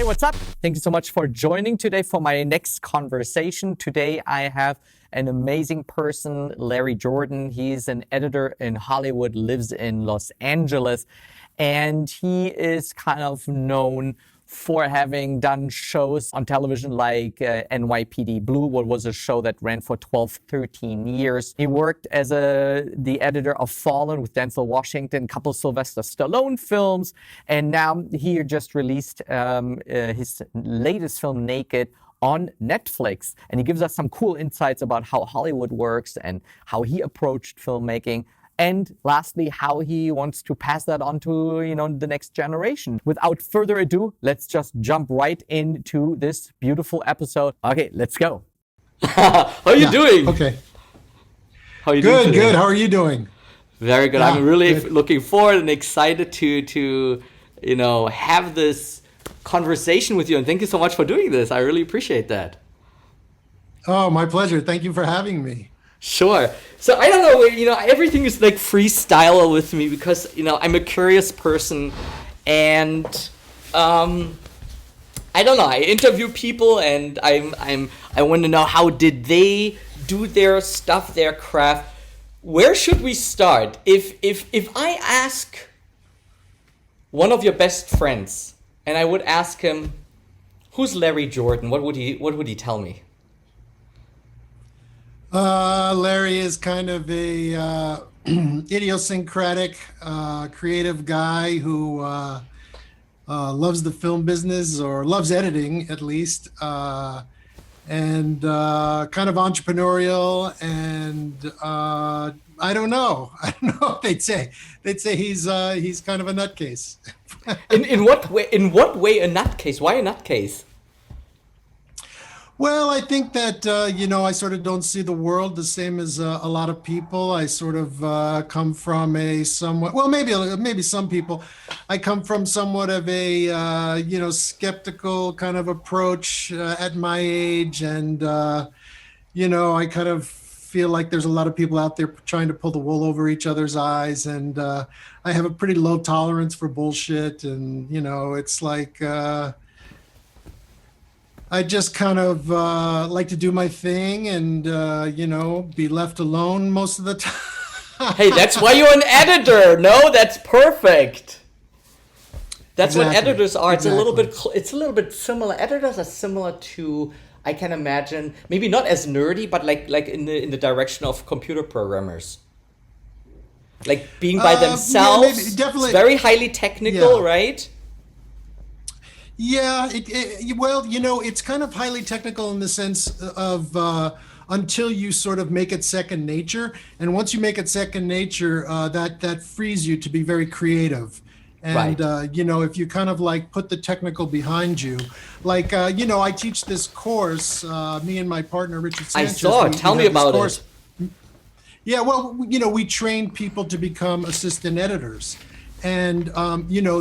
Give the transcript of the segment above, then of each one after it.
what's up? Thank you so much for joining today for my next conversation. Today I have an amazing person, Larry Jordan. He's an editor in Hollywood, lives in Los Angeles, and he is kind of known for having done shows on television like NYPD Blue, what was a show that ran for 12, 13 years. He worked as the editor of Fallen with Denzel Washington, a couple Sylvester Stallone films, and now he just released his latest film, Naked, on Netflix. And he gives us some cool insights about how Hollywood works and how he approached filmmaking. And lastly, how he wants to pass that on to, the next generation. Without further ado, let's just jump right into this beautiful episode. Okay, let's go. How are you doing? Okay. How are you doing today? Good. How are you doing? Very good. I'm really looking forward and excited to have this conversation with you. And thank you so much for doing this. I really appreciate that. Oh, my pleasure. Thank you for having me. Sure. So I don't know, everything is like freestyle with me because, I'm a curious person and I don't know, I interview people and I want to know how did they do their stuff, their craft. Where should we start? If I ask one of your best friends and I would ask him, who's Larry Jordan? What would he tell me? Larry is kind of a idiosyncratic, creative guy who loves the film business, or loves editing at least, and kind of entrepreneurial. And I don't know what they'd say. They'd say he's kind of a nutcase. In what way? In what way a nutcase? Why a nutcase? Well, I think that, I sort of don't see the world the same as a lot of people. I sort of come from a somewhat, well, maybe some people, I come from somewhat of a, skeptical kind of approach at my age. And, I kind of feel like there's a lot of people out there trying to pull the wool over each other's eyes. And I have a pretty low tolerance for bullshit. And, it's like... I just kind of like to do my thing and, be left alone most of the time. Hey, that's why you're an editor. No, that's perfect. That's what editors are. It's Exactly. a little bit similar. Editors are similar to, I can imagine, maybe not as nerdy, but like in the direction of computer programmers. Like being by themselves. Maybe, definitely. It's very highly technical, right? Yeah, it's kind of highly technical in the sense of until you sort of make it second nature. And once you make it second nature, that frees you to be very creative. And, Right. If you kind of like put the technical behind you, like, I teach this course, me and my partner, Richard I Sanchez. saw it. Tell me about it. Yeah, well, we train people to become assistant editors. And,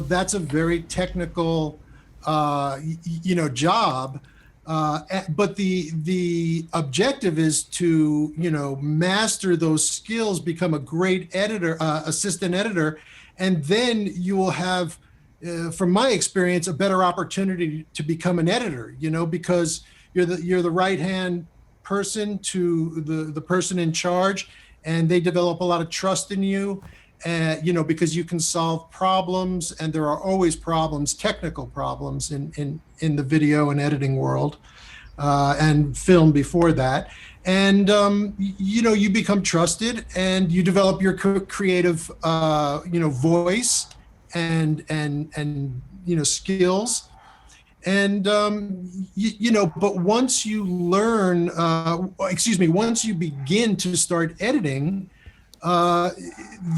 that's a very technical job, but the objective is to master those skills, become a great editor, assistant editor, and then you will have, from my experience, a better opportunity to become an editor. Because you're the right hand person to the person in charge, and they develop a lot of trust in you. Because you can solve problems, and there are always problems, technical problems in the video and editing world, and film before that. And, you become trusted, and you develop your creative, voice and skills. And, but once you learn, once you begin to start editing,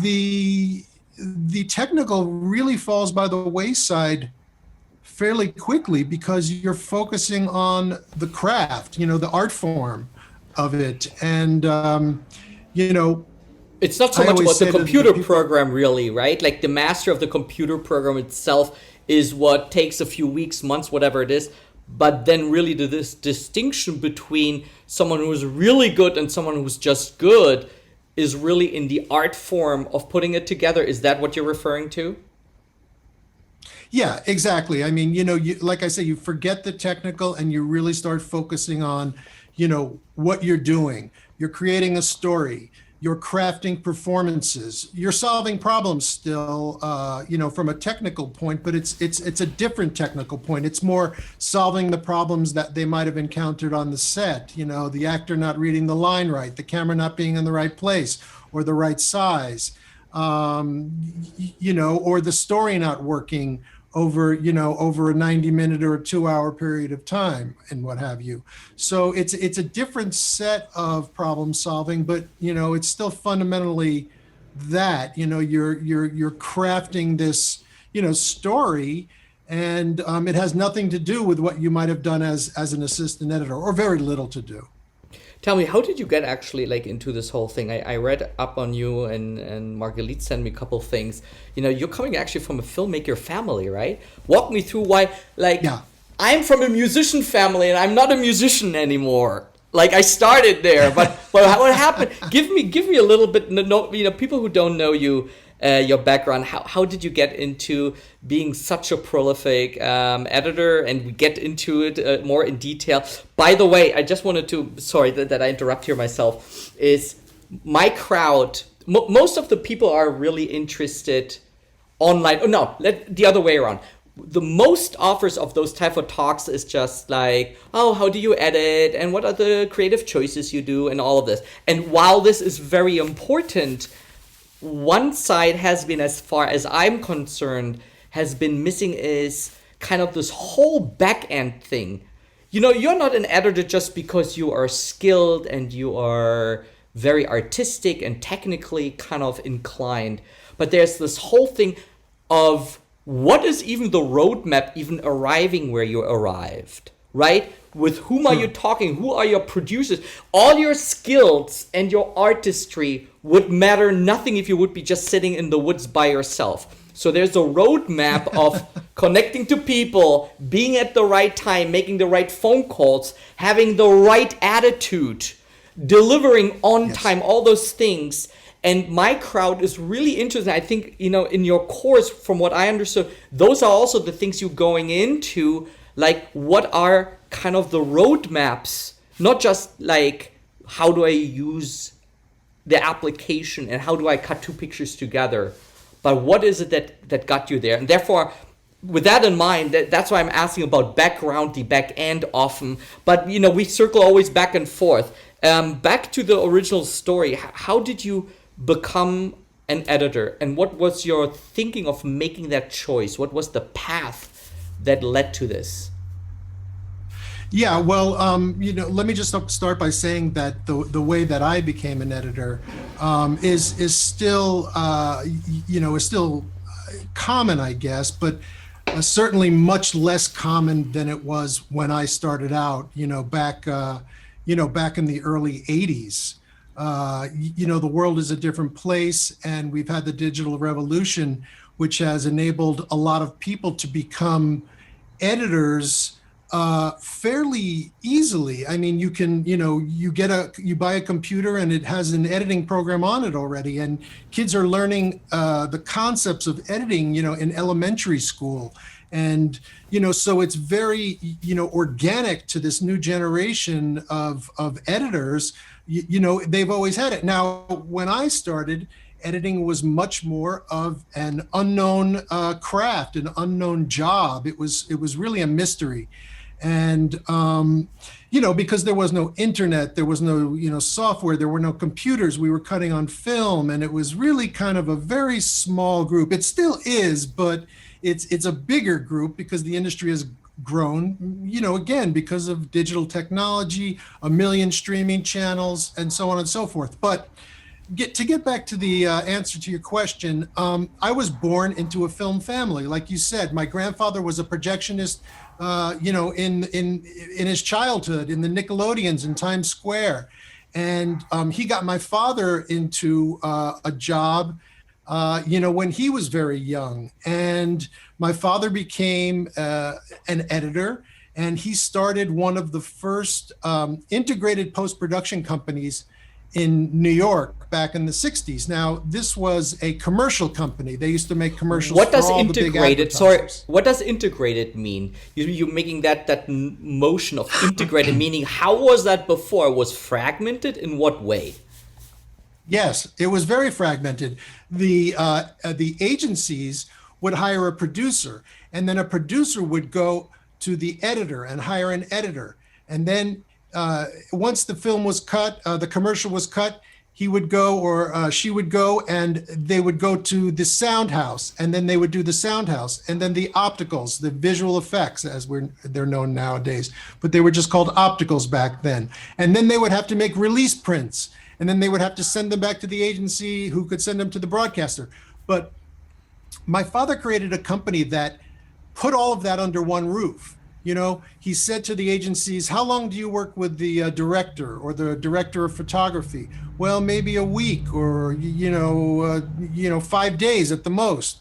the technical really falls by the wayside fairly quickly, because you're focusing on the craft, the art form of it. And, It's not so much about the computer program, really, right? Like the master of the computer program itself is what takes a few weeks, months, whatever it is. But then really this distinction between someone who is really good and someone who's just good is really in the art form of putting it together. Is that what you're referring to? Yeah, exactly. I mean, like I say, you forget the technical and you really start focusing on, what you're doing. You're creating a story. You're crafting performances. You're solving problems still, from a technical point, but it's a different technical point. It's more solving the problems that they might have encountered on the set. The actor not reading the line right, the camera not being in the right place or the right size, or the story not working over a 90-minute or a 2-hour period of time and what have you. So it's a different set of problem solving, but it's still fundamentally that you're crafting this story, and it has nothing to do with what you might have done as an assistant editor, or very little to do. Tell me, how did you get actually like into this whole thing? I read up on you, and Marguerite sent me a couple things. You're coming actually from a filmmaker family, right? Walk me through why, like, Yeah. I'm from a musician family and I'm not a musician anymore. Like, I started there, but what happened? Give me a little bit, people who don't know you, your background. How did you get into being such a prolific editor? And we get into it more in detail. By the way, I just wanted to, sorry that I interrupt here myself, is my crowd, most of the people are really interested online. Oh, no, the other way around. The most offers of those type of talks is just like, oh, how do you edit? And what are the creative choices you do? And all of this. And while this is very important, one side has been, as far as I'm concerned, has been missing is kind of this whole back end thing. You're not an editor just because you are skilled and you are very artistic and technically kind of inclined. But there's this whole thing of what is even the roadmap, even arriving where you arrived, right? With whom are you talking? Who are your producers? All your skills and your artistry would matter nothing if you would be just sitting in the woods by yourself. So there's a roadmap of connecting to people, being at the right time, making the right phone calls, having the right attitude, delivering on time, all those things. And my crowd is really interested. I think, in your course, from what I understood, those are also the things you're going into, like what are kind of the roadmaps, not just like how do I use the application and how do I cut two pictures together, but what is it that got you there? And therefore, with that in mind, that's why I'm asking about background, the back end often. But, we circle always back and forth. Back to the original story, how did you become an editor? And what was your thinking of making that choice? What was the path that led to this? Yeah, well, let me just start by saying that the way that I became an editor is still, is still common, I guess, but certainly much less common than it was when I started out, back in the early 80s. The world is a different place, and we've had the digital revolution, which has enabled a lot of people to become editors fairly easily. I mean, you can, you buy a computer and it has an editing program on it already, and kids are learning the concepts of editing, in elementary school. And, so it's very, organic to this new generation of editors. They've always had it. Now, when I started, editing was much more of an unknown craft, an unknown job. It was really a mystery. And, because there was no internet, there was no, software, there were no computers, we were cutting on film, and it was really kind of a very small group. It still is, but it's a bigger group because the industry has grown, again, because of digital technology, a million streaming channels, and so on and so forth. But to get back to the answer to your question, I was born into a film family. Like you said, my grandfather was a projectionist, in his childhood, in the Nickelodeons in Times Square. And he got my father into a job, when he was very young. And my father became an editor, and he started one of the first integrated post-production companies in New York back in the 60s. Now, this was a commercial company. They used to make commercials What does for all the big integrated? Sorry, advertisers. what does integrated mean? You're making that motion of integrated, meaning how was that before? Was fragmented in what way? Yes, it was very fragmented. The agencies would hire a producer, and then a producer would go to the editor and hire an editor. And then once the film was cut, the commercial was cut, he would go, or she would go, and they would go to the sound house, and then they would do the sound house, and then the opticals, the visual effects, as they're known nowadays, but they were just called opticals back then. And then they would have to make release prints, and then they would have to send them back to the agency, who could send them to the broadcaster. But my father created a company that put all of that under one roof. You know, he said to the agencies, how long do you work with the director or the director of photography? Well, maybe a week, or 5 days at the most.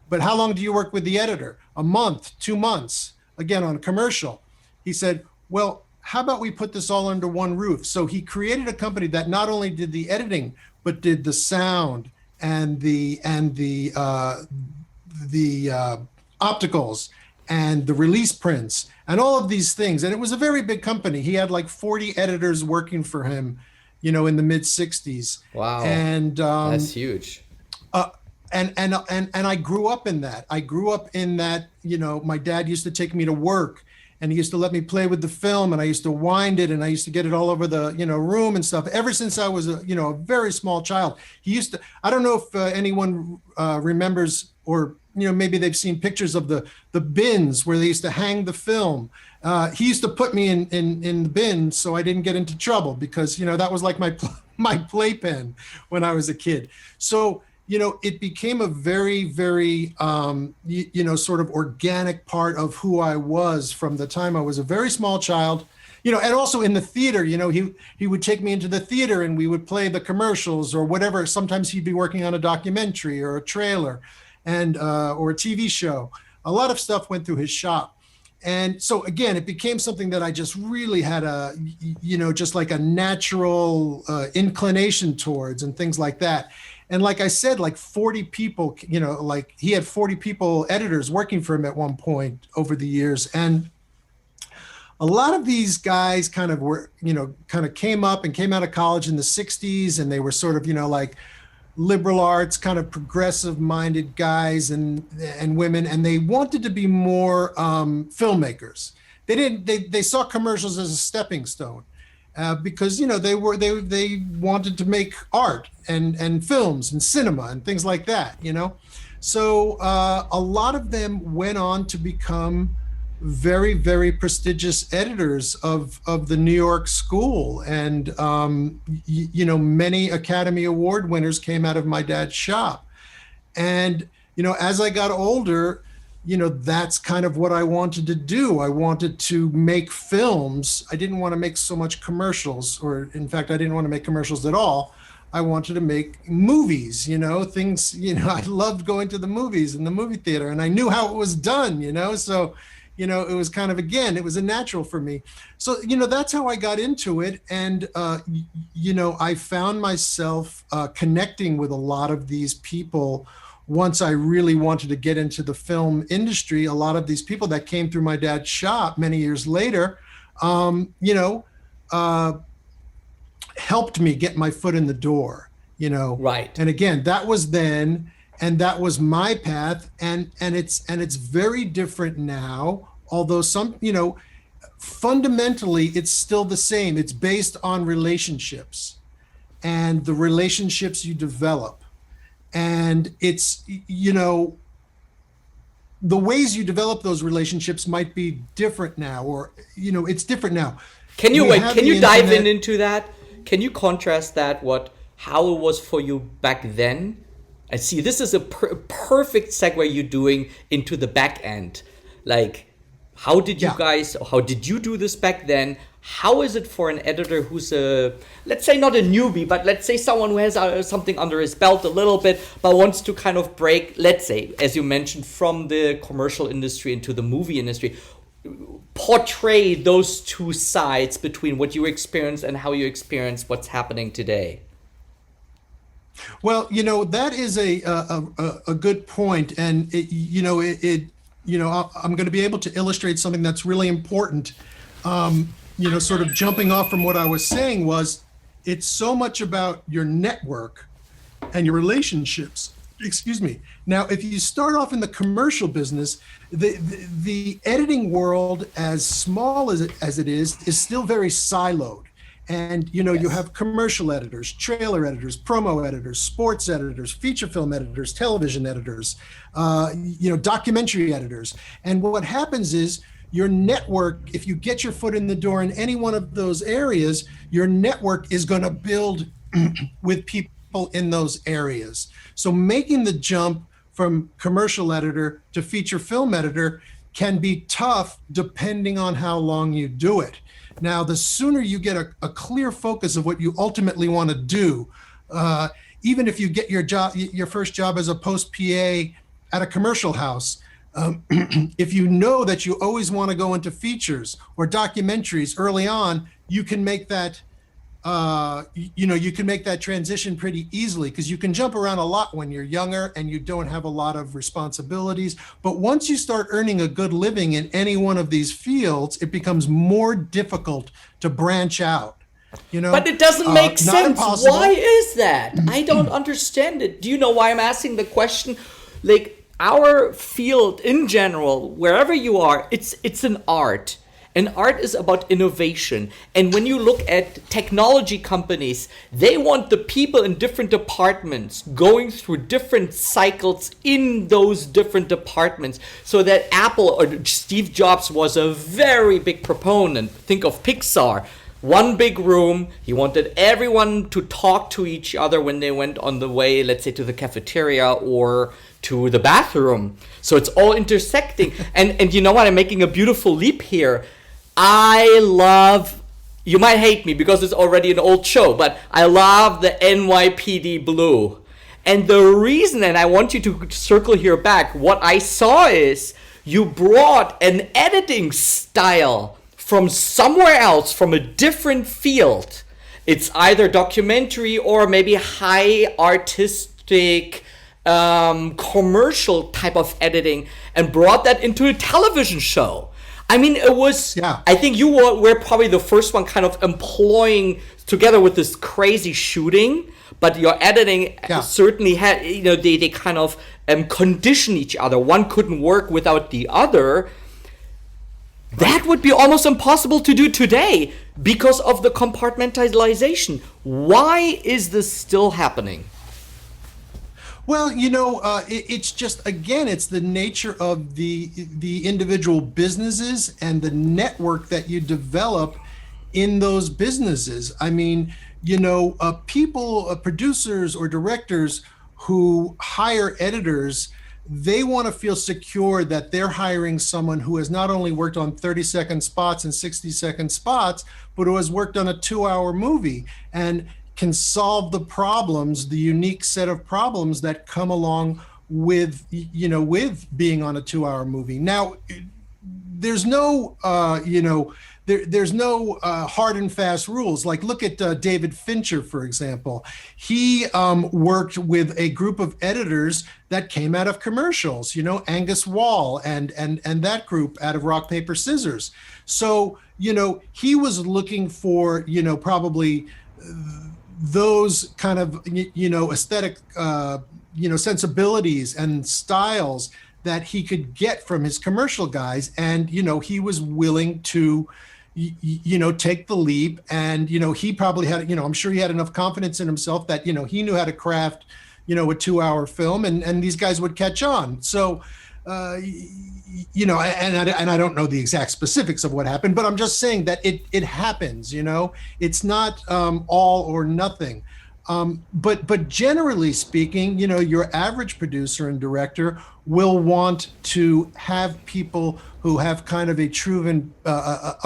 But how long do you work with the editor? A month, 2 months, again, on a commercial. He said, well, how about we put this all under one roof? So he created a company that not only did the editing, but did the sound and the opticals and the release prints and all of these things. And it was a very big company. He had like 40 editors working for him, in the mid 60s. Wow. And that's huge. And I grew up in that. My dad used to take me to work, and he used to let me play with the film, and I used to wind it, and I used to get it all over the, room and stuff. Ever since I was a very small child, he used to, I don't know if anyone remembers, or, maybe they've seen pictures of the bins where they used to hang the film. He used to put me in the bin so I didn't get into trouble, because, that was like my playpen when I was a kid. So, it became a very, very, sort of organic part of who I was from the time I was a very small child, and also in the theater. He would take me into the theater, and we would play the commercials or whatever. Sometimes he'd be working on a documentary or a trailer and or a TV show. A lot of stuff went through his shop. And so, again, it became something that I just really had just like a natural inclination towards, and things like that. And like I said, like 40 people, like he had 40 people, editors working for him at one point over the years. And a lot of these guys kind of were, kind of came up and came out of college in the 60s, and they were sort of, like liberal arts, kind of progressive minded guys and women. And they wanted to be more filmmakers. They saw commercials as a stepping stone. Because they wanted to make art and films and cinema and things like that, So a lot of them went on to become very, very prestigious editors of the New York school, and many Academy Award winners came out of my dad's shop. And as I got older, that's kind of what I wanted to do. I wanted to make films. I didn't want to make so much commercials, or in fact, I didn't want to make commercials at all. I wanted to make movies, things, I loved going to the movies in the movie theater, and I knew how it was done, so, it was kind of, again, it was a natural for me. So, that's how I got into it. And, I found myself connecting with a lot of these people. Once I really wanted to get into the film industry, a lot of these people that came through my dad's shop many years later, helped me get my foot in the door, Right. And again, that was then, and that was my path. And it's very different now, although fundamentally it's still the same. It's based on relationships and the relationships you develop. And it's, the ways you develop those relationships might be different now, or, it's different now. Can you dive into that? Can you contrast that, how it was for you back then? I see this is a perfect segue you're doing into the back end. Like, how did you do this back then? How is it for an editor who's let's say not a newbie, but let's say someone who has something under his belt a little bit, but wants to kind of break, let's say, as you mentioned, from the commercial industry into the movie industry? portray those two sides between what you experience and how you experience what's happening today? Well, that is a good point, and I'm going to be able to illustrate something that's really important. Sort of jumping off from what I was saying was, it's so much about your network and your relationships. Excuse me. Now, if you start off in the commercial business, the editing world, as small as it is still very siloed. And, you have commercial editors, trailer editors, promo editors, sports editors, feature film editors, television editors, documentary editors. And what happens is your network, if you get your foot in the door in any one of those areas, your network is going to build with people in those areas. So making the jump from commercial editor to feature film editor can be tough depending on how long you do it. Now, the sooner you get a clear focus of what you ultimately want to do, even if you get your first job as a post PA at a commercial house, if you know that you always want to go into features or documentaries early on, you can make that transition pretty easily, because you can jump around a lot when you're younger and you don't have a lot of responsibilities. But once you start earning a good living in any one of these fields, it becomes more difficult to branch out. But it doesn't make sense. Impossible. Why is that? I don't understand it. Do you know why I'm asking the question? Like, our field in general, wherever you are, it's an art. And art is about innovation. And when you look at technology companies, they want the people in different departments going through different cycles in those different departments, so that Apple or Steve Jobs was a very big proponent. Think of Pixar. One big room. He wanted everyone to talk to each other when they went on the way, let's say, to the cafeteria or to the bathroom. So it's all intersecting. And you know what? I'm making a beautiful leap here. I love, you might hate me because it's already an old show, but I love the NYPD Blue. And the reason, and I want you to circle here back, what I saw is you brought an editing style from somewhere else, from a different field. It's either documentary or maybe high artistic commercial type of editing, and brought that into a television show. I mean, it was, yeah. I think you were probably the first one kind of employing, together with this crazy shooting, but your editing certainly had, they kind of condition each other. One couldn't work without the other. That would be almost impossible to do today because of the compartmentalization. Why is this still happening? Well, it's just, again, it's the nature of the individual businesses and the network that you develop in those businesses. I mean, people, producers or directors who hire editors, they want to feel secure that they're hiring someone who has not only worked on 30-second spots and 60-second spots, but who has worked on a 2-hour movie and can solve the problems, the unique set of problems that come along with being on a 2-hour movie. Now, there's no, there's no hard and fast rules. Like, look at David Fincher, for example. He worked with a group of editors that came out of commercials, Angus Wall and that group out of Rock, Paper, Scissors. So, he was looking for, probably those kind of, aesthetic, sensibilities and styles that he could get from his commercial guys. And, he was willing to, take the leap. And, he probably had, I'm sure he had enough confidence in himself that, he knew how to craft, a 2-hour film, and these guys would catch on. So, and I don't know the exact specifics of what happened, but I'm just saying that it happens, it's not all or nothing. But generally speaking, your average producer and director will want to have people who have kind of a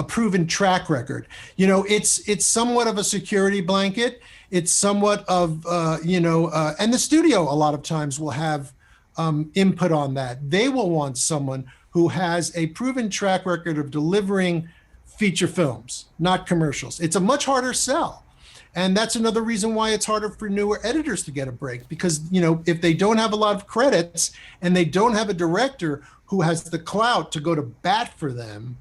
proven track record. It's somewhat of a security blanket. It's somewhat of, and the studio a lot of times will have input on that. They will want someone who has a proven track record of delivering feature films, not commercials. It's a much harder sell. And that's another reason why it's harder for newer editors to get a break, because, if they don't have a lot of credits and they don't have a director who has the clout to go to bat for them,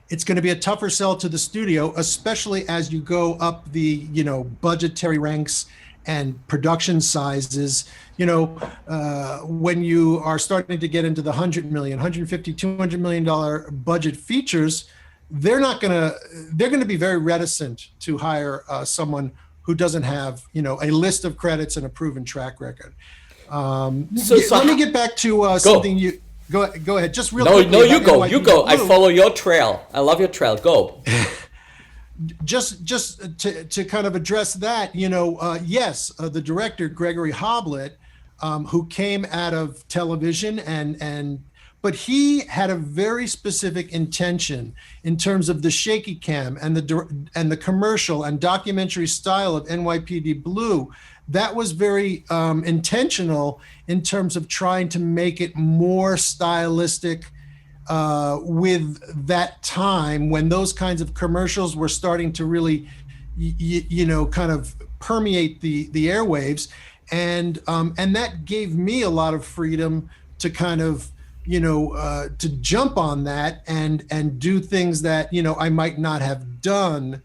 it's going to be a tougher sell to the studio, especially as you go up the, budgetary ranks and production sizes. When you are starting to get into the $100 million, $150, $200 million budget features, they're going to be very reticent to hire someone who doesn't have, a list of credits and a proven track record. Let me get back to something you go ahead. Just real quickly. No, you go. I follow your trail. I love your trail. Go. Just to kind of address that, yes, the director Gregory Hoblit, who came out of television but he had a very specific intention in terms of the shaky cam and the commercial and documentary style of NYPD Blue. That was very intentional in terms of trying to make it more stylistic with that time when those kinds of commercials were starting to really, kind of permeate the airwaves. And that gave me a lot of freedom to kind of, to jump on that and do things that, I might not have done,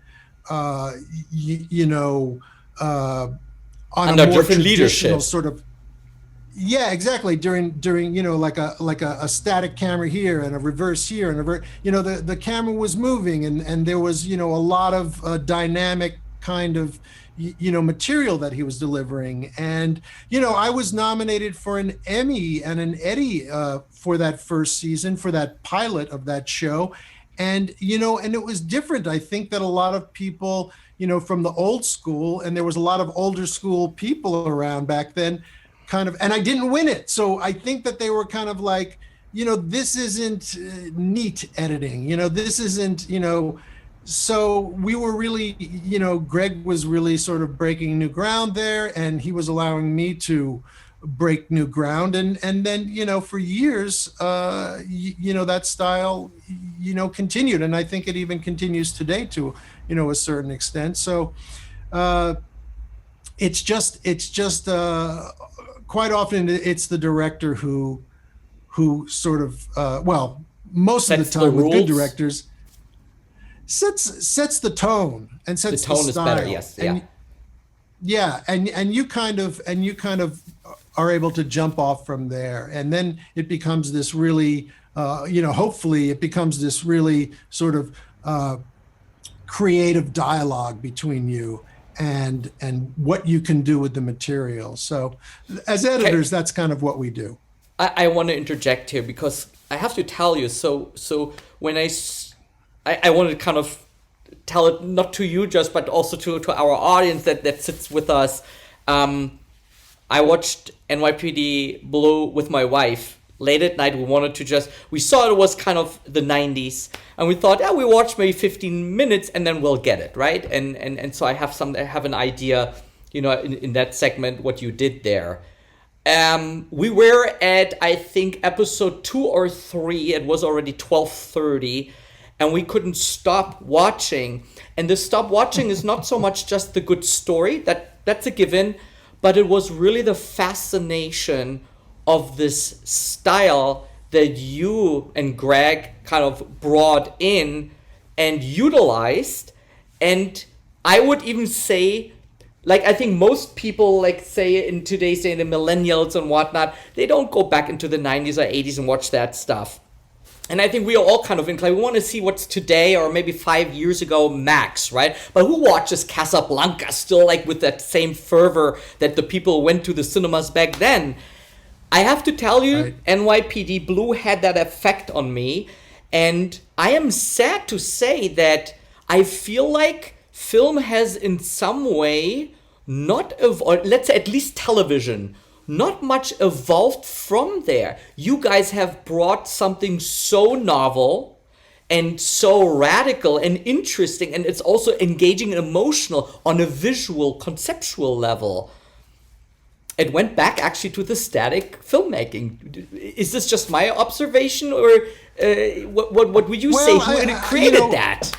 on under a more different leadership sort of. Yeah, exactly. During like a static camera here and a reverse here and the camera was moving and there was a lot of dynamic kind of material that he was delivering. And I was nominated for an Emmy and an Eddie for that first season, for that pilot of that show. And and it was different. I think that a lot of people from the old school, and there was a lot of older school people around back then, and I didn't win it. So I think that they were kind of like, this isn't neat editing, this isn't, so we were really, Greg was really sort of breaking new ground there, and he was allowing me to break new ground. And then, for years, that style, continued. And I think it even continues today to, a certain extent. So it's just quite often it's the director who sort of, most of the time with good directors, sets the tone and sets the style. The tone is better, yes. And you kind of are able to jump off from there, and then it becomes this really, hopefully it becomes this really sort of creative dialogue between you and what you can do with the material. So as editors, that's kind of what we do. I want to interject here because I have to tell you, so when I want to kind of tell it not to you just, but also to our audience that sits with us. I watched NYPD Blue with my wife late at night. We saw it was kind of the 90s, and we thought, we watch maybe 15 minutes and then we'll get it, right? And so I have an idea, in that segment what you did there. We were at, I think, episode 2 or 3. It was already 12:30. And we couldn't stop watching. And the stop watching is not so much just the good story, that's a given, but it was really the fascination of this style that you and Greg kind of brought in and utilized. And I would even say, I think most people, say in today's day, the millennials and whatnot, they don't go back into the 90s or 80s and watch that stuff. And I think we are all kind of inclined. We want to see what's today or maybe 5 years ago max, right? But who watches Casablanca still with that same fervor that the people went to the cinemas back then? I have to tell you, right. NYPD Blue had that effect on me. And I am sad to say that I feel like film has in some way let's say at least television, not much evolved from there. You guys have brought something so novel and so radical and interesting, and it's also engaging and emotional on a visual, conceptual level. it went back actually to the static filmmaking. Is this just my observation, or what would you say? Who created that?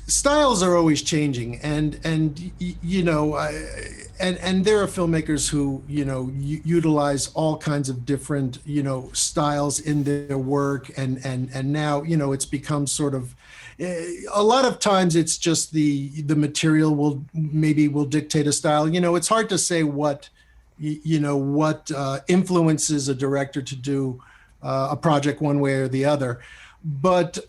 Styles are always changing, and there are filmmakers who utilize all kinds of different styles in their work, and now it's become sort of, a lot of times it's just the material will dictate a style. It's hard to say what influences a director to do a project one way or the other, but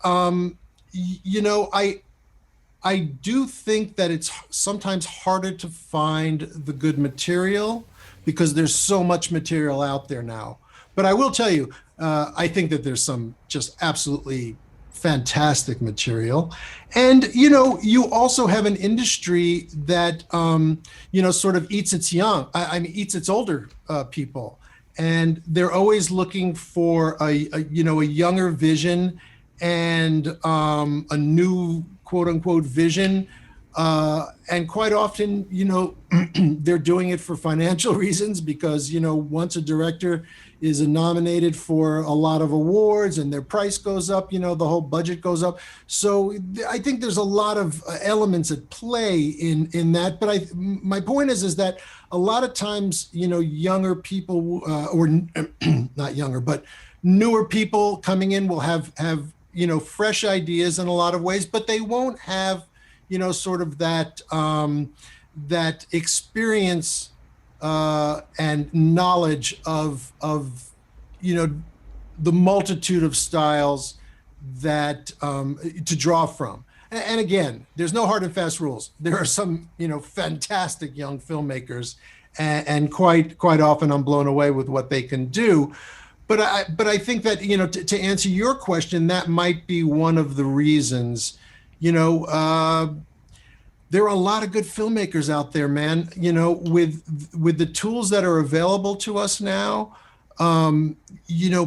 I do think that it's sometimes harder to find the good material because there's so much material out there now. But I will tell you, I think that there's some just absolutely fantastic material. And, you also have an industry that, sort of eats its eats its older people. And they're always looking for a younger vision and a new quote unquote vision. And quite often, they're doing it for financial reasons because, once a director is nominated for a lot of awards and their price goes up, the whole budget goes up. So I think there's a lot of elements at play in that. But my point is that a lot of times, younger people or not younger, but newer people coming in will have fresh ideas in a lot of ways, but they won't have, sort of that experience and knowledge of the multitude of styles that to draw from. And again, there's no hard and fast rules. There are some, fantastic young filmmakers, and quite often I'm blown away with what they can do. But I think that, to answer your question, that might be one of the reasons. There are a lot of good filmmakers out there, man. With the tools that are available to us now,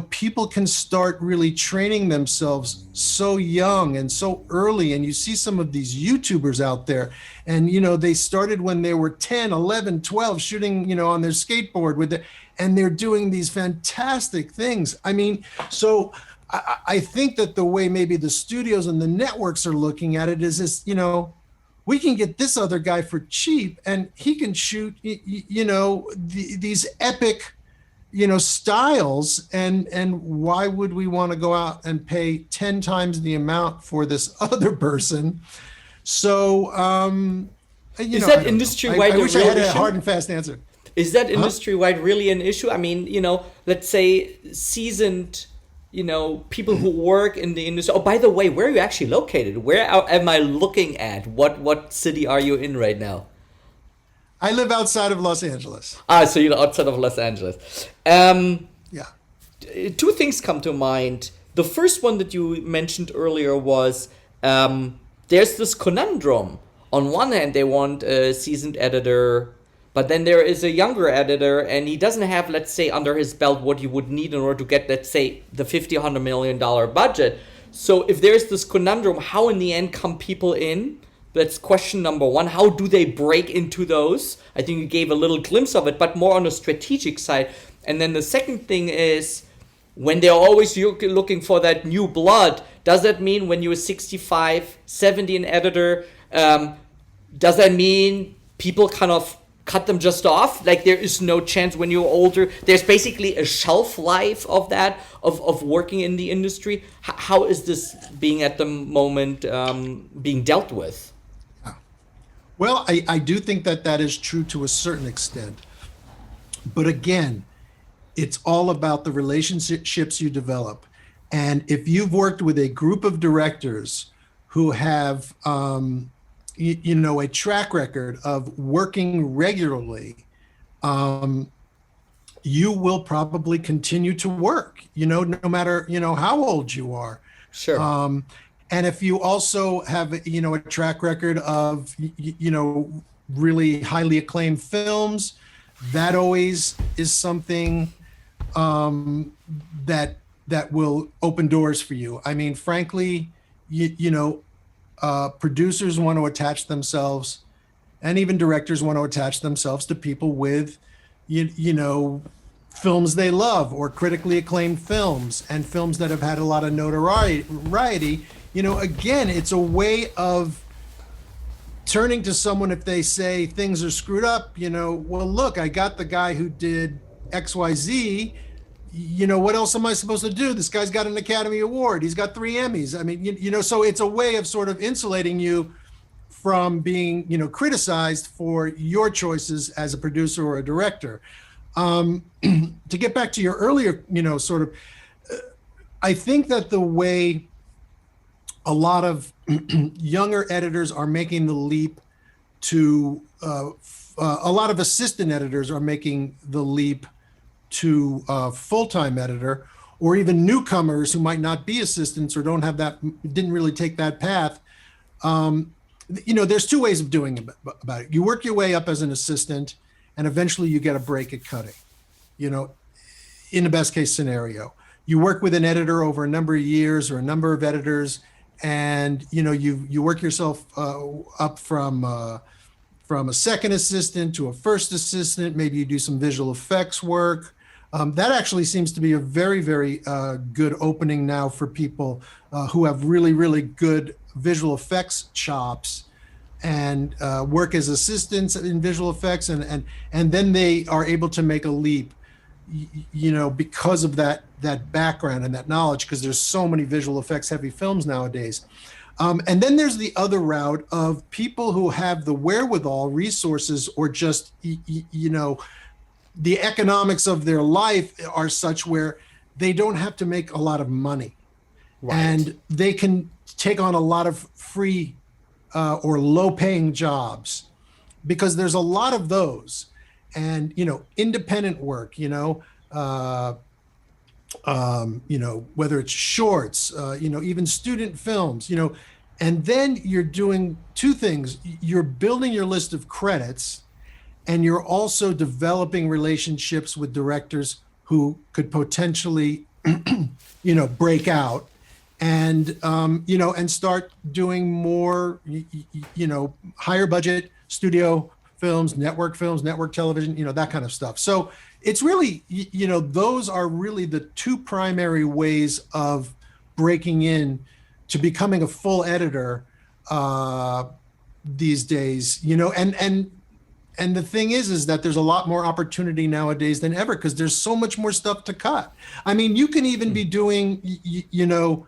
people can start really training themselves so young and so early. And you see some of these YouTubers out there, and, they started when they were 10, 11, 12, shooting, on their skateboard and they're doing these fantastic things. I mean, so I think that the way maybe the studios and the networks are looking at it is this, we can get this other guy for cheap and he can shoot, these epic, styles. And why would we want to go out and pay 10 times the amount for this other person? So, is that industry-wide? I wish I had a hard and fast answer. Is that industry-wide really an issue? I mean, let's say seasoned, people who work in the industry. Oh, by the way, where are you actually located? Where am I looking at? What city are you in right now? I live outside of Los Angeles. So you're outside of Los Angeles. Yeah. Two things come to mind. The first one that you mentioned earlier was there's this conundrum. On one hand, they want a seasoned editor, but then there is a younger editor, and he doesn't have, let's say, under his belt what you would need in order to get, let's say, the $50, $100 million budget. So if there's this conundrum, how in the end come people in? That's question number one. How do they break into those? I think you gave a little glimpse of it, but more on the strategic side. And then the second thing is, when they're always looking for that new blood, does that mean when you're 65, 70 an editor, does that mean people kind of cut them just off? Like there is no chance when you're older. There's basically a shelf life of that, of working in the industry. How is this being at the moment being dealt with? Well, I do think that is true to a certain extent. But again, it's all about the relationships you develop. And if you've worked with a group of directors who have a track record of working regularly, you will probably continue to work, no matter, how old you are. Sure. And if you also have, a track record of, really highly acclaimed films, that always is something that will open doors for you. I mean, frankly, producers want to attach themselves and even directors want to attach themselves to people with, you know, films they love or critically acclaimed films and films that have had a lot of notoriety. You know, again, it's a way of turning to someone if they say things are screwed up, you know, well, look, I got the guy who did XYZ. You know, what else am I supposed to do? This guy's got an Academy Award. He's got 3 Emmys. I mean, you know, so it's a way of sort of insulating you from being, you know, criticized for your choices as a producer or a director. To get back to your earlier, you know, sort of, I think that the way a lot of younger editors are making the leap to, a lot of assistant editors are making the leap to full-time editor, or even newcomers who might not be assistants or don't have that, didn't really take that path. You know, there's 2 ways of doing about it. You work your way up as an assistant, and eventually you get a break at cutting, you know, in the best case scenario. You work with an editor over a number of years or a number of editors, and, you know, you work yourself up from a second assistant to a first assistant. Maybe you do some visual effects work. That actually seems to be a very, very good opening now for people who have really, really good visual effects chops and work as assistants in visual effects, and then they are able to make a leap, you know, because of that background and that knowledge, because there's so many visual effects heavy films nowadays. And then there's the other route of people who have the wherewithal, resources, or just, you know, the economics of their life are such where they don't have to make a lot of money. Right. And they can take on a lot of free or low-paying jobs, because there's a lot of those. And, you know, independent work, you know, whether it's shorts, you know, even student films, you know, and then you're doing 2 things. You're building your list of credits, and you're also developing relationships with directors who could potentially, you know, break out and, you know, and start doing more, you know, higher budget studio films, network television, you know, that kind of stuff. So it's really, you know, those are really the 2 primary ways of breaking in to becoming a full editor these days, you know, and the thing is that there's a lot more opportunity nowadays than ever, because there's so much more stuff to cut. I mean, you can even be doing, you know,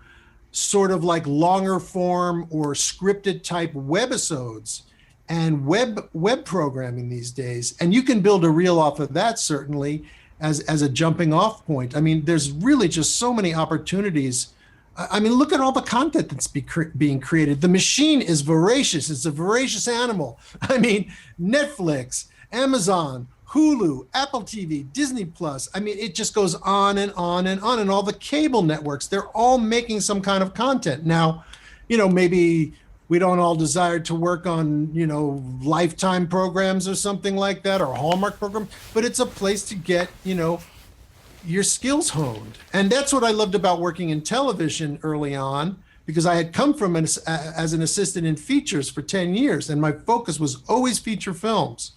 sort of like longer form or scripted type webisodes and web programming these days, and you can build a reel off of that, certainly, as a jumping off point. I mean, there's really just so many opportunities. I mean, look at all the content that's being created. The machine is voracious. It's a voracious animal. I mean, Netflix, Amazon, Hulu, Apple TV, Disney Plus. I mean, it just goes on and on and on. And all the cable networks, they're all making some kind of content. Now, you know, maybe we don't all desire to work on, you know, Lifetime programs or something like that, or Hallmark programs, but it's a place to get, you know, your skills honed. And that's what I loved about working in television early on, because I had come from as an assistant in features for 10 years, and my focus was always feature films.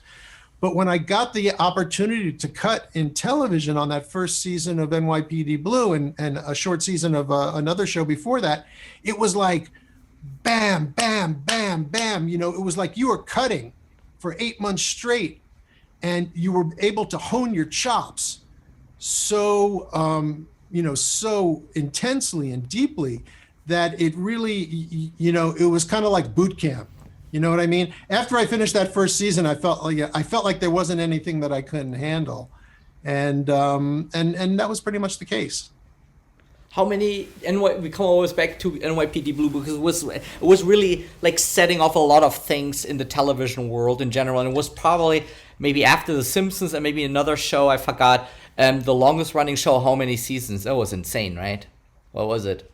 But when I got the opportunity to cut in television on that first season of NYPD Blue and a short season of another show before that, it was like, bam, bam, bam, bam. You know, it was like you were cutting for 8 months straight, and you were able to hone your chops so, you know, so intensely and deeply that it really, you know, it was kind of like boot camp. You know what I mean? After I finished that first season, I felt like there wasn't anything that I couldn't handle, and that was pretty much the case. How many, we come always back to NYPD Blue, because it was really like setting off a lot of things in the television world in general, and it was probably maybe after The Simpsons and maybe another show, I forgot, the longest running show. How many seasons? That was insane, right? What was it?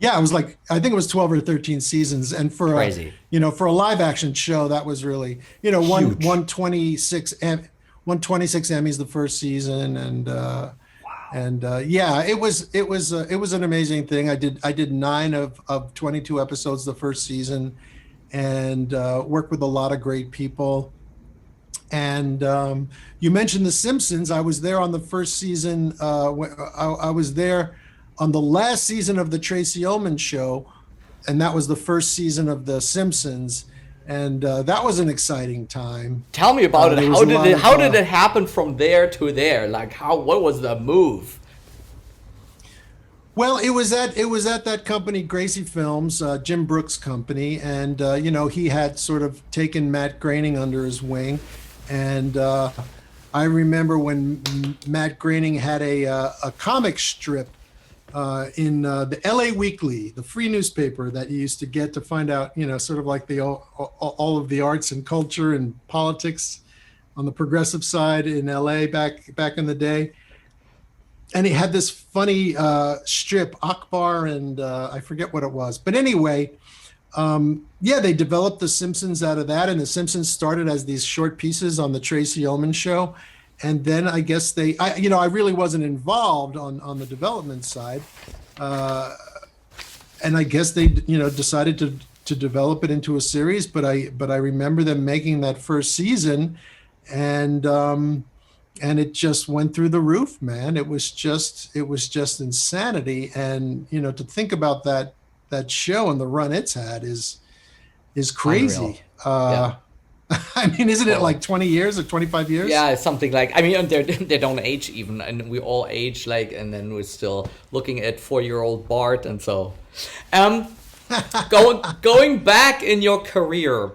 Yeah, it was like, I think it was 12 or 13 seasons, and for crazy. For a live action show, that was really, 126 Emmys the first season, and yeah, it was an amazing thing. I did 9 of 22 episodes the first season, and worked with a lot of great people. And you mentioned The Simpsons. I was there on the first season. I was there on the last season of the Tracy Ullman Show, and that was the first season of The Simpsons. And that was an exciting time. Tell me about it. How did Of, it happen from there to there? Like what was the move? Well, it was at that company, Gracie Films, Jim Brooks' company, and he had sort of taken Matt Groening under his wing, and I remember when Matt Groening had a comic strip in the L.A. Weekly, the free newspaper that you used to get to find out, sort of like the all of the arts and culture and politics on the progressive side in L.A. back in the day. And he had this funny strip, Akbar, and I forget what it was. But anyway, they developed The Simpsons out of that. And The Simpsons started as these short pieces on the Tracy Ullman Show. And then I guess I really wasn't involved on the development side. And I guess they, decided to develop it into a series. But I remember them making that first season, and it just went through the roof, man. It was just insanity. And, to think about that show and the run it's had is crazy. Yeah. I mean, isn't it like 20 years or 25 years? Yeah, something like, they don't age even, and we all age, and then we're still looking at 4-year-old Bart, and so. Going back in your career,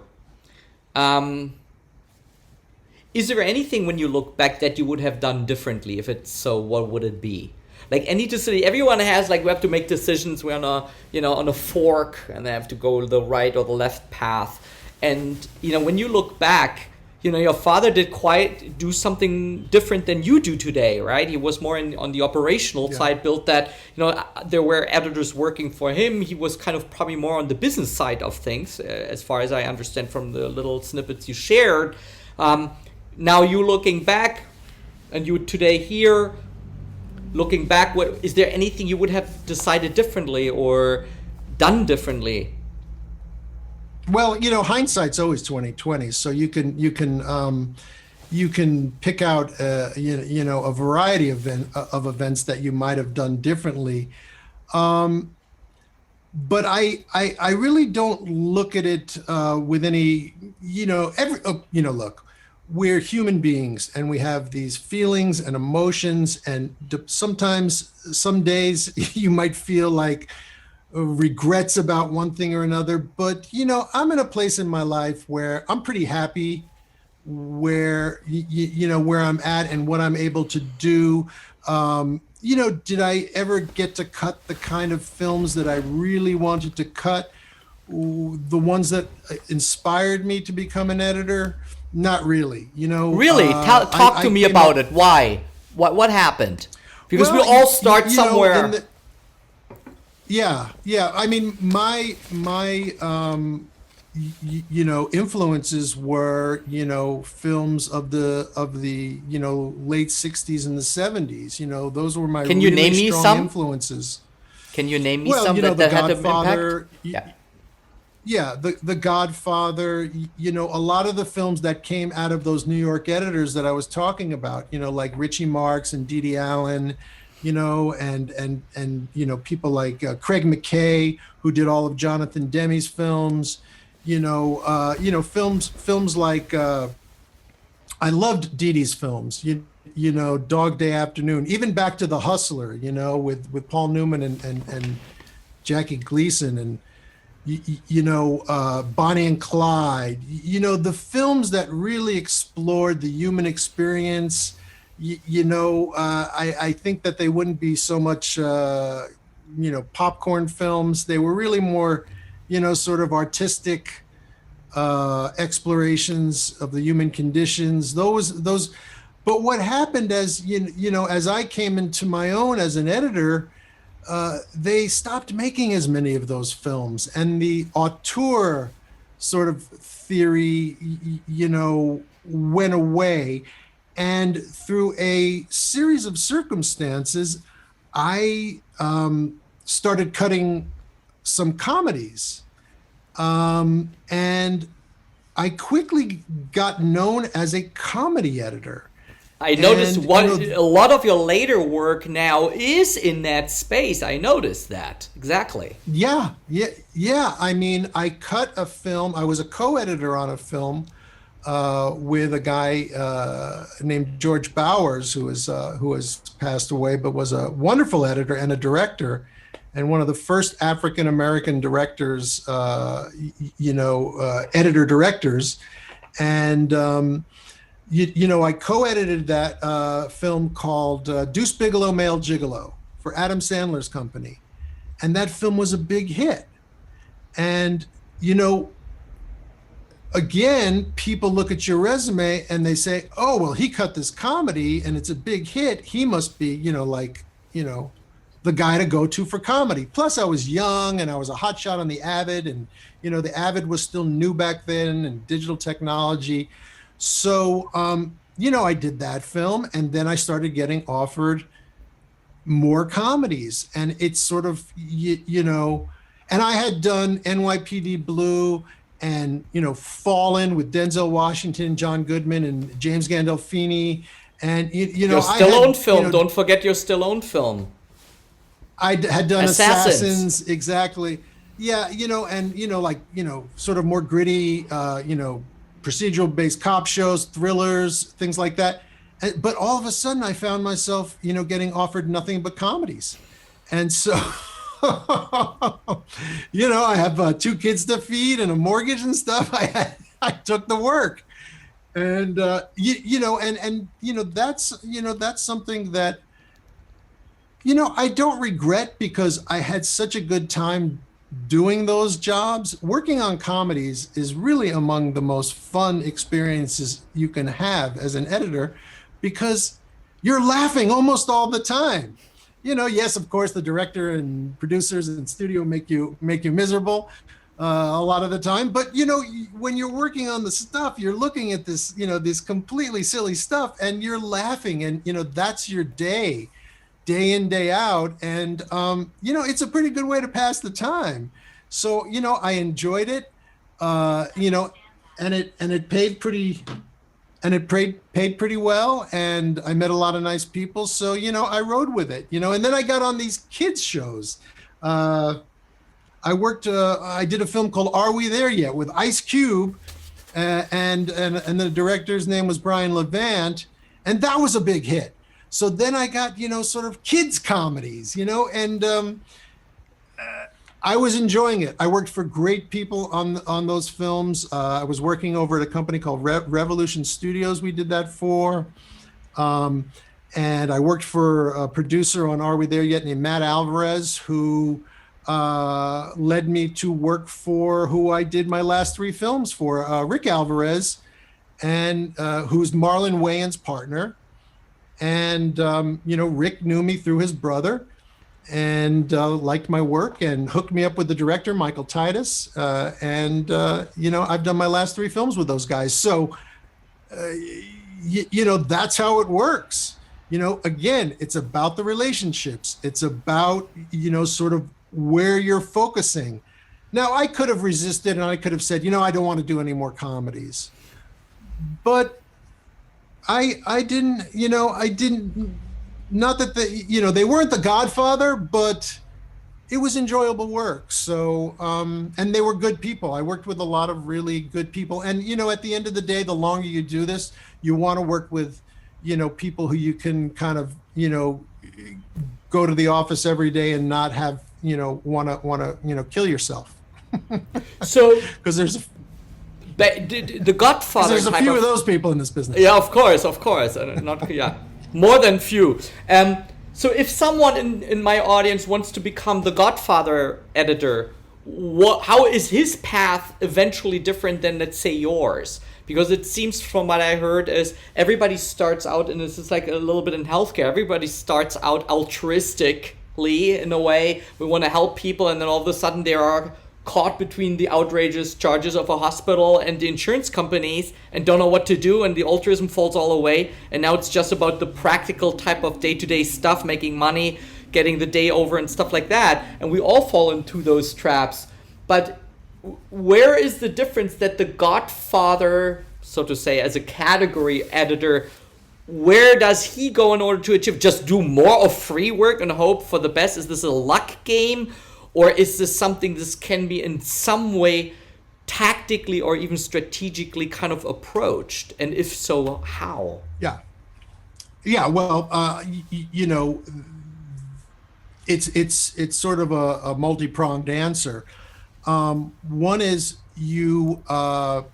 is there anything when you look back that you would have done differently? If it's so, what would it be? Like any decision, everyone has, we have to make decisions. We're on a fork, and they have to go the right or the left path. And, when you look back, your father did do something different than you do today, right? He was more on the operational side, built that, there were editors working for him. He was kind of probably more on the business side of things, as far as I understand from the little snippets you shared. Now you looking back, and you today here, looking back, is there anything you would have decided differently or done differently? Well, hindsight's always 20/20, so you can pick out a variety of events that you might have done differently. But I really don't look at it with any look. We're human beings, and we have these feelings and emotions, and sometimes, some days you might feel like regrets about one thing or another, but I'm in a place in my life where I'm pretty happy where where I'm at and what I'm able to do. Did I ever get to cut the kind of films that I really wanted to cut? The ones that inspired me to become an editor? Not really, Really? Talk to me about it. Why? What happened? Because we all start somewhere. Yeah. I mean, my influences were, films of the late 60s and the 70s. Those were my Can you really name me strong some influences. Can you name me Well, some that had an Godfather, impact? Yeah, the Godfather, a lot of the films that came out of those New York editors that I was talking about, like Richie Marx and Dede Allen, and people like Craig McKay, who did all of Jonathan Demme's films, films like I loved Dede's films, Dog Day Afternoon, even back to The Hustler, with Paul Newman and Jackie Gleason, and Bonnie and Clyde, the films that really explored the human experience. I think that they wouldn't be so much, popcorn films. They were really more, sort of artistic explorations of the human conditions. Those. But what happened as as I came into my own as an editor, they stopped making as many of those films, and the auteur sort of theory, went away. And through a series of circumstances, I started cutting some comedies. And I quickly got known as a comedy editor. I noticed And, a lot of your later work now is in that space. I noticed that. Exactly. yeah. I mean, I cut a film. I was a co-editor on a film with a guy named George Bowers, who has passed away, but was a wonderful editor and a director, and one of the first African American directors, editor directors, and I co-edited that film called Deuce Bigalow, Male Gigolo for Adam Sandler's company, and that film was a big hit. And again, people look at your resume and they say, "Oh, well, he cut this comedy and it's a big hit. He must be, the guy to go to for comedy." Plus, I was young and I was a hotshot on the Avid, and the Avid was still new back then and digital technology. So, I did that film, and then I started getting offered more comedies, and it's sort of, and I had done NYPD Blue and, Fallen with Denzel Washington, John Goodman, and James Gandolfini. And, Your Stallone film. Don't forget your Stallone film. I had done Assassins. Exactly. Yeah, sort of more gritty, procedural-based cop shows, thrillers, things like that. But all of a sudden, I found myself, getting offered nothing but comedies. And so, I have 2 kids to feed and a mortgage and stuff. I took the work. And, that's something that, I don't regret, because I had such a good time doing those jobs. Working on comedies is really among the most fun experiences you can have as an editor, because you're laughing almost all the time. Yes, of course, the director and producers and studio make you miserable a lot of the time. But, when you're working on the stuff, you're looking at this, this completely silly stuff, and you're laughing, and, that's your day in, day out. And, it's a pretty good way to pass the time. So, I enjoyed it, and it paid pretty well. And I met a lot of nice people. So, I rode with it, and then I got on these kids shows. I did a film called Are We There Yet? With Ice Cube, and the director's name was Brian Levant. And that was a big hit. So then I got, sort of kids comedies, and I was enjoying it. I worked for great people on those films. I was working over at a company called Revolution Studios. We did that for. And I worked for a producer on Are We There Yet? Named Matt Alvarez, who led me to work for who I did my last 3 films for, Rick Alvarez, and who's Marlon Wayans' partner. And, Rick knew me through his brother, and liked my work and hooked me up with the director, Michael Titus. And I've done my last 3 films with those guys. So, that's how it works. Again, it's about the relationships. It's about, sort of where you're focusing. Now, I could have resisted, and I could have said, I don't want to do any more comedies. But I didn't, not that they weren't The Godfather, but it was enjoyable work. So, and they were good people. I worked with a lot of really good people. And, at the end of the day, the longer you do this, you want to work with, people who you can kind of, go to the office every day and not have, want to, kill yourself. So, because there's the Godfather. There's a few of those people in this business. Yeah, of course. Not more than few. So if someone in my audience wants to become the Godfather editor, how is his path eventually different than, let's say, yours? Because it seems, from what I heard, is everybody starts out, and this is like a little bit in healthcare, everybody starts out altruistically in a way. We want to help people, and then all of a sudden they are caught between the outrageous charges of a hospital and the insurance companies and don't know what to do, and the altruism falls all away, and now it's just about the practical type of day-to-day stuff, making money, getting the day over and stuff like that, and we all fall into those traps. But where is the difference that The Godfather, so to say, as a category editor, where does he go in order to achieve? Just do more of free work and hope for the best? Is this a luck game? Or is this something this can be in some way tactically or even strategically kind of approached? And if so, how? Yeah. Yeah, well, you know, it's sort of a multi-pronged answer. One is you know,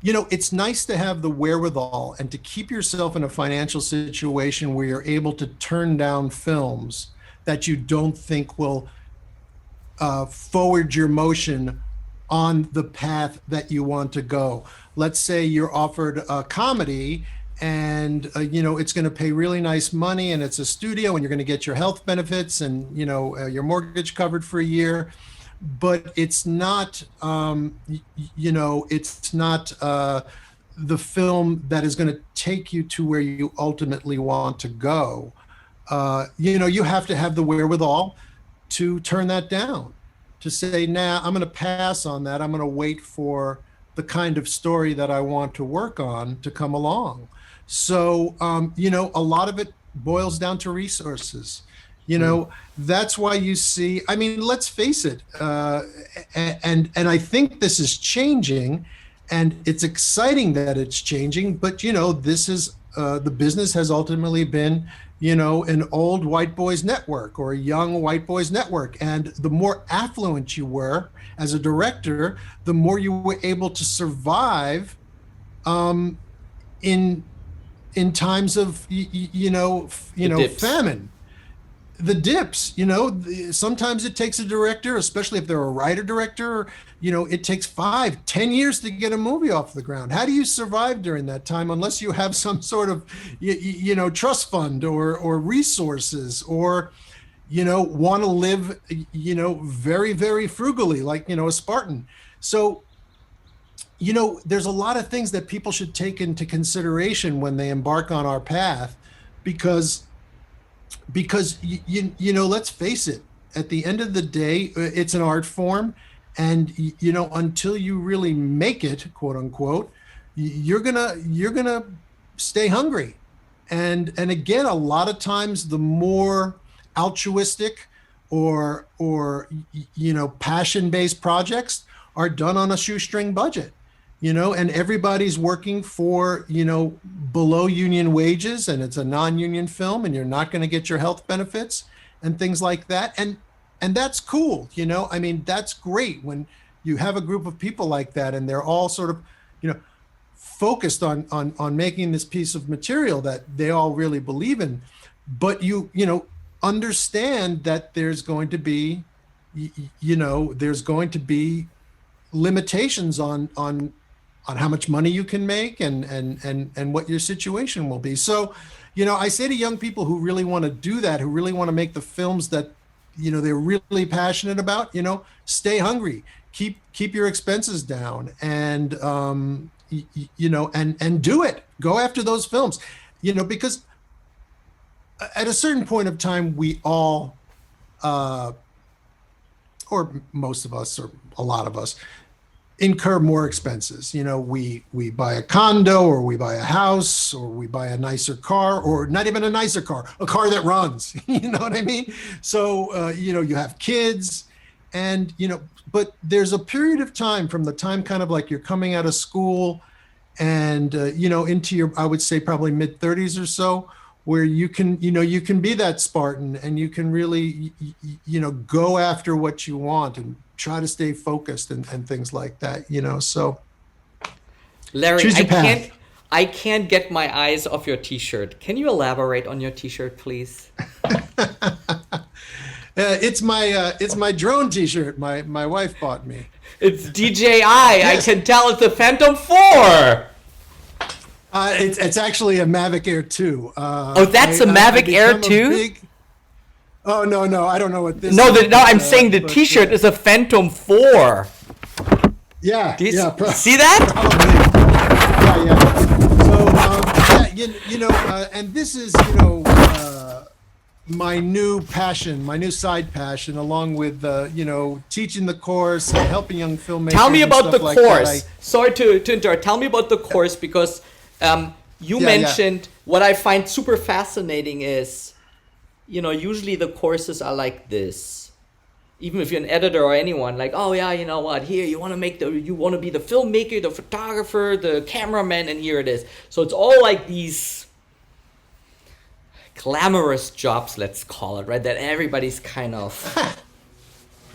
it's nice to have the wherewithal and to keep yourself in a financial situation where you're able to turn down films that you don't think will forward your motion on the path that you want to go. Let's say you're offered a comedy and you know, it's going to pay really nice money and it's a studio and you're going to get your health benefits and you know, your mortgage covered for a year, but it's not you know, it's not the film that is going to take you to where you ultimately want to go. You know, you have to have the wherewithal to turn that down, to say, nah, I'm going to pass on that. I'm going to wait for the kind of story that I want to work on to come along. So, you know, a lot of it boils down to resources. You know, that's why you see, I mean, let's face it, and I think this is changing, and it's exciting that it's changing, but, you know, this is, the business has ultimately been, you know, an old white boys network or a young white boys network. And the more affluent you were as a director, the more you were able to survive in times of, you know, famine. The dips, you know, sometimes it takes a director, especially if they're a writer director, you know, it takes 5-10 years to get a movie off the ground. How do you survive during that time unless you have some sort of, you know, trust fund or resources, or, you know, want to live, you know, very, very frugally, like, you know, a Spartan. So, you know, there's a lot of things that people should take into consideration when they embark on our path, because you know, let's face it, at the end of the day, it's an art form, and you know, until you really make it, quote unquote, you're gonna stay hungry. And again, a lot of times the more altruistic or you know, passion-based projects are done on a shoestring budget. You know, and everybody's working for, you know, below union wages, and it's a non-union film, and you're not going to get your health benefits and things like that. And that's cool. You know, I mean, that's great when you have a group of people like that, and they're all sort of, you know, focused on making this piece of material that they all really believe in. But you know, understand that there's going to be, you know, there's going to be limitations on how much money you can make and what your situation will be. So, you know, I say to young people who really want to do that, who really want to make the films that, you know, they're really passionate about, you know, stay hungry, keep your expenses down, and, you know, and do it, go after those films, you know, because at a certain point of time, we all, or most of us, or a lot of us, incur more expenses. You know, we buy a condo, or we buy a house, or we buy a nicer car, or not even a nicer car, a car that runs. You know what I mean? So, you know, you have kids, and, you know, but there's a period of time from the time kind of like you're coming out of school and, you know, into your, I would say probably mid 30s or so, where you can, you know, you can be that Spartan, and you can really, you know, go after what you want and try to stay focused and things like that, you know. So Larry, I can't get my eyes off your t-shirt. Can you elaborate on your t-shirt, please? It's my drone t-shirt my wife bought me. It's DJI. Yes. I can tell it's a Phantom 4. It's actually a Mavic Air 2. Oh, that's a Mavic Air 2? Oh, no, I don't know what this is. No, I'm saying the t-shirt is a Phantom 4. Yeah, see that? Probably. Yeah. So, you know, and this is, you know, my new passion, my new side passion, along with teaching the course and helping young filmmakers. Tell me and about the stuff like course. that. Sorry to interrupt. Tell me about the course, because you mentioned what I find super fascinating is, usually the courses are like this. Even if you're an editor or anyone, like, oh yeah, you know what? Here you want to be the filmmaker, the photographer, the cameraman, and here it is. So it's all like these glamorous jobs, let's call it, right? That everybody's kind of,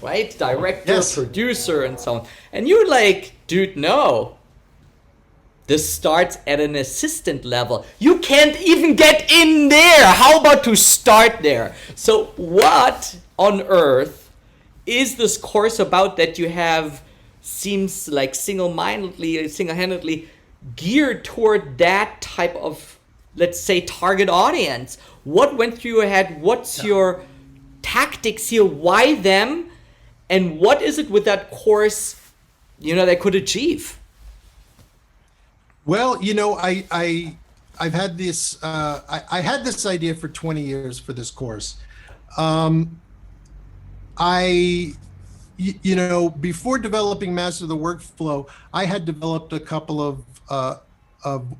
right? Director, Yes. producer, and so on. And you're like, dude, no. This starts at an assistant level. You can't even get in there. How about to start there? So what on earth is this course about that you have, seems like single-handedly geared toward that type of, let's say, target audience? What went through your head? What's your tactics here? Why them? And what is it with that course, they could achieve? Well, I've had this. I had this idea for 20 years for this course. Before developing Master the Workflow, I had developed a couple of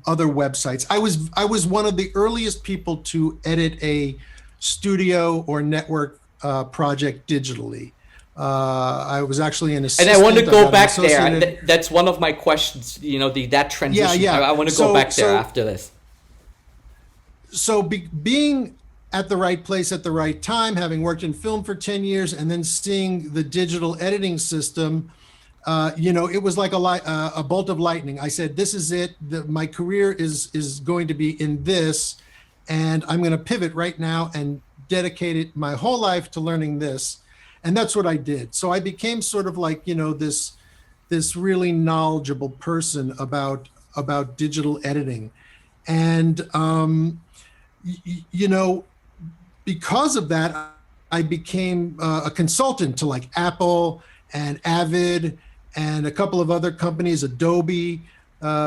other websites. I was one of the earliest people to edit a studio or network project digitally. I was actually an assistant. And I want to go got back there. associated- That's one of my questions. That transition. Yeah. I want to go back there after this. So being at the right place at the right time, having worked in film for 10 years, and then seeing the digital editing system. It was like a bolt of lightning. I said, this is it. My career is going to be in this, and I'm going to pivot right now and dedicate it my whole life to learning this. And that's what I did. So I became sort of like, this really knowledgeable person about digital editing. And, because of that, I became a consultant to like Apple and Avid and a couple of other companies, Adobe,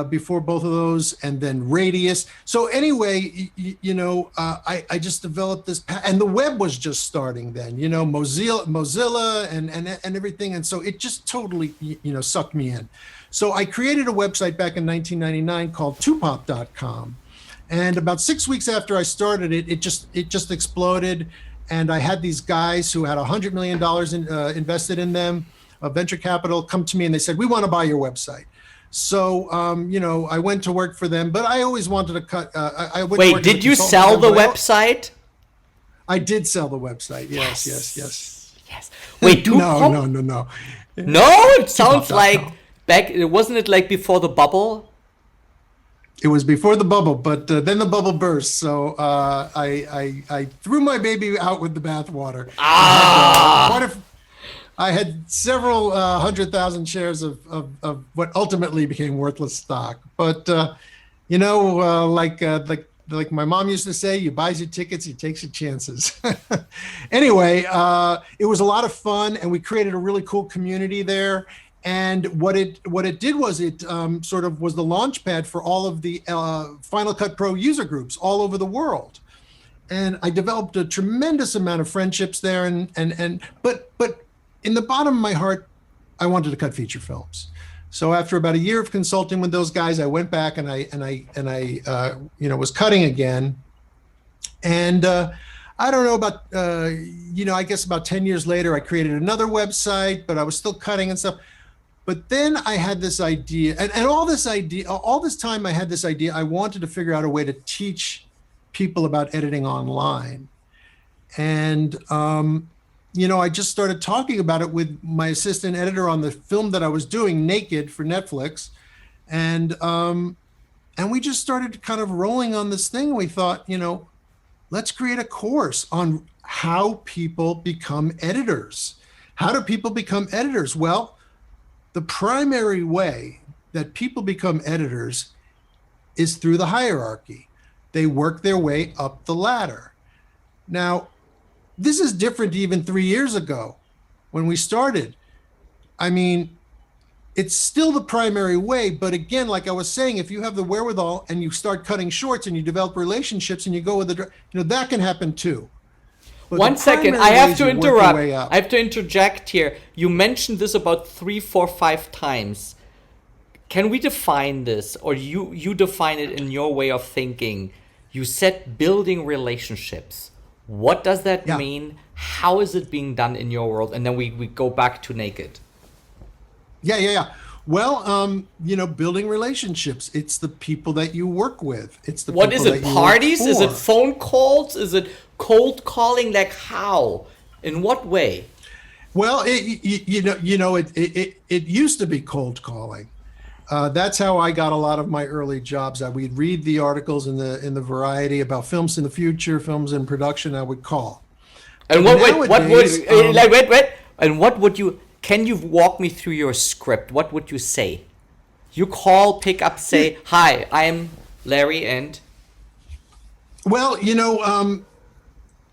before both of those, and then Radius. So anyway, I just developed this, and the web was just starting then, Mozilla and everything. And so it just totally, sucked me in. So I created a website back in 1999 called twopop.com. And about 6 weeks after I started it, it just exploded. And I had these guys who had $100 million invested in them, venture capital, come to me and they said, we want to buy your website. So, I went to work for them, but I always wanted to cut. Wait, did you sell the website? I did sell the website. Yes. Wait, No. No, it sounds like wasn't it like before the bubble? It was before the bubble, but then the bubble burst. So I threw my baby out with the bathwater. I had several 100,000 shares of what ultimately became worthless stock. But like my mom used to say, you buys your tickets, you takes your chances. Anyway, it was a lot of fun, and we created a really cool community there. And what it did was it sort of was the launch pad for all of the Final Cut Pro user groups all over the world. And I developed a tremendous amount of friendships there. But in the bottom of my heart, I wanted to cut feature films. So after about a year of consulting with those guys, I went back and I was cutting again. And I don't know about I guess about 10 years later, I created another website, but I was still cutting and stuff. But then I had this idea, and all this time I had this idea. I wanted to figure out a way to teach people about editing online. And I just started talking about it with my assistant editor on the film that I was doing, Naked, for Netflix. And we just started kind of rolling on this thing. We thought, let's create a course on how people become editors. How do people become editors? Well, the primary way that people become editors is through the hierarchy. They work their way up the ladder. Now, this is different even 3 years ago when we started. I mean, it's still the primary way, but again, like I was saying, if you have the wherewithal and you start cutting shorts and you develop relationships and you go with that can happen too. But One the second, primary I have ways to you work your interrupt. way up. I have to interject here. You mentioned this about 3, 4, 5 times. Can we define this, or you define it in your way of thinking? You said building relationships. What does that Yeah. mean? How is it being done in your world? And then we go back to naked. Yeah. Well, building relationships. It's the people that you work with. It's the What people is it? that you Parties? work Is it for. phone calls? Is it cold calling? Like how? In what way? Well, it used to be cold calling. That's how I got a lot of my early jobs. We'd read the articles in the Variety about films in the future, films in production. I would call. And But what would nowadays, wait. And what would you? Can you walk me through your script? What would you say? You call, pick up, say, "Hi, I'm Larry," and Well,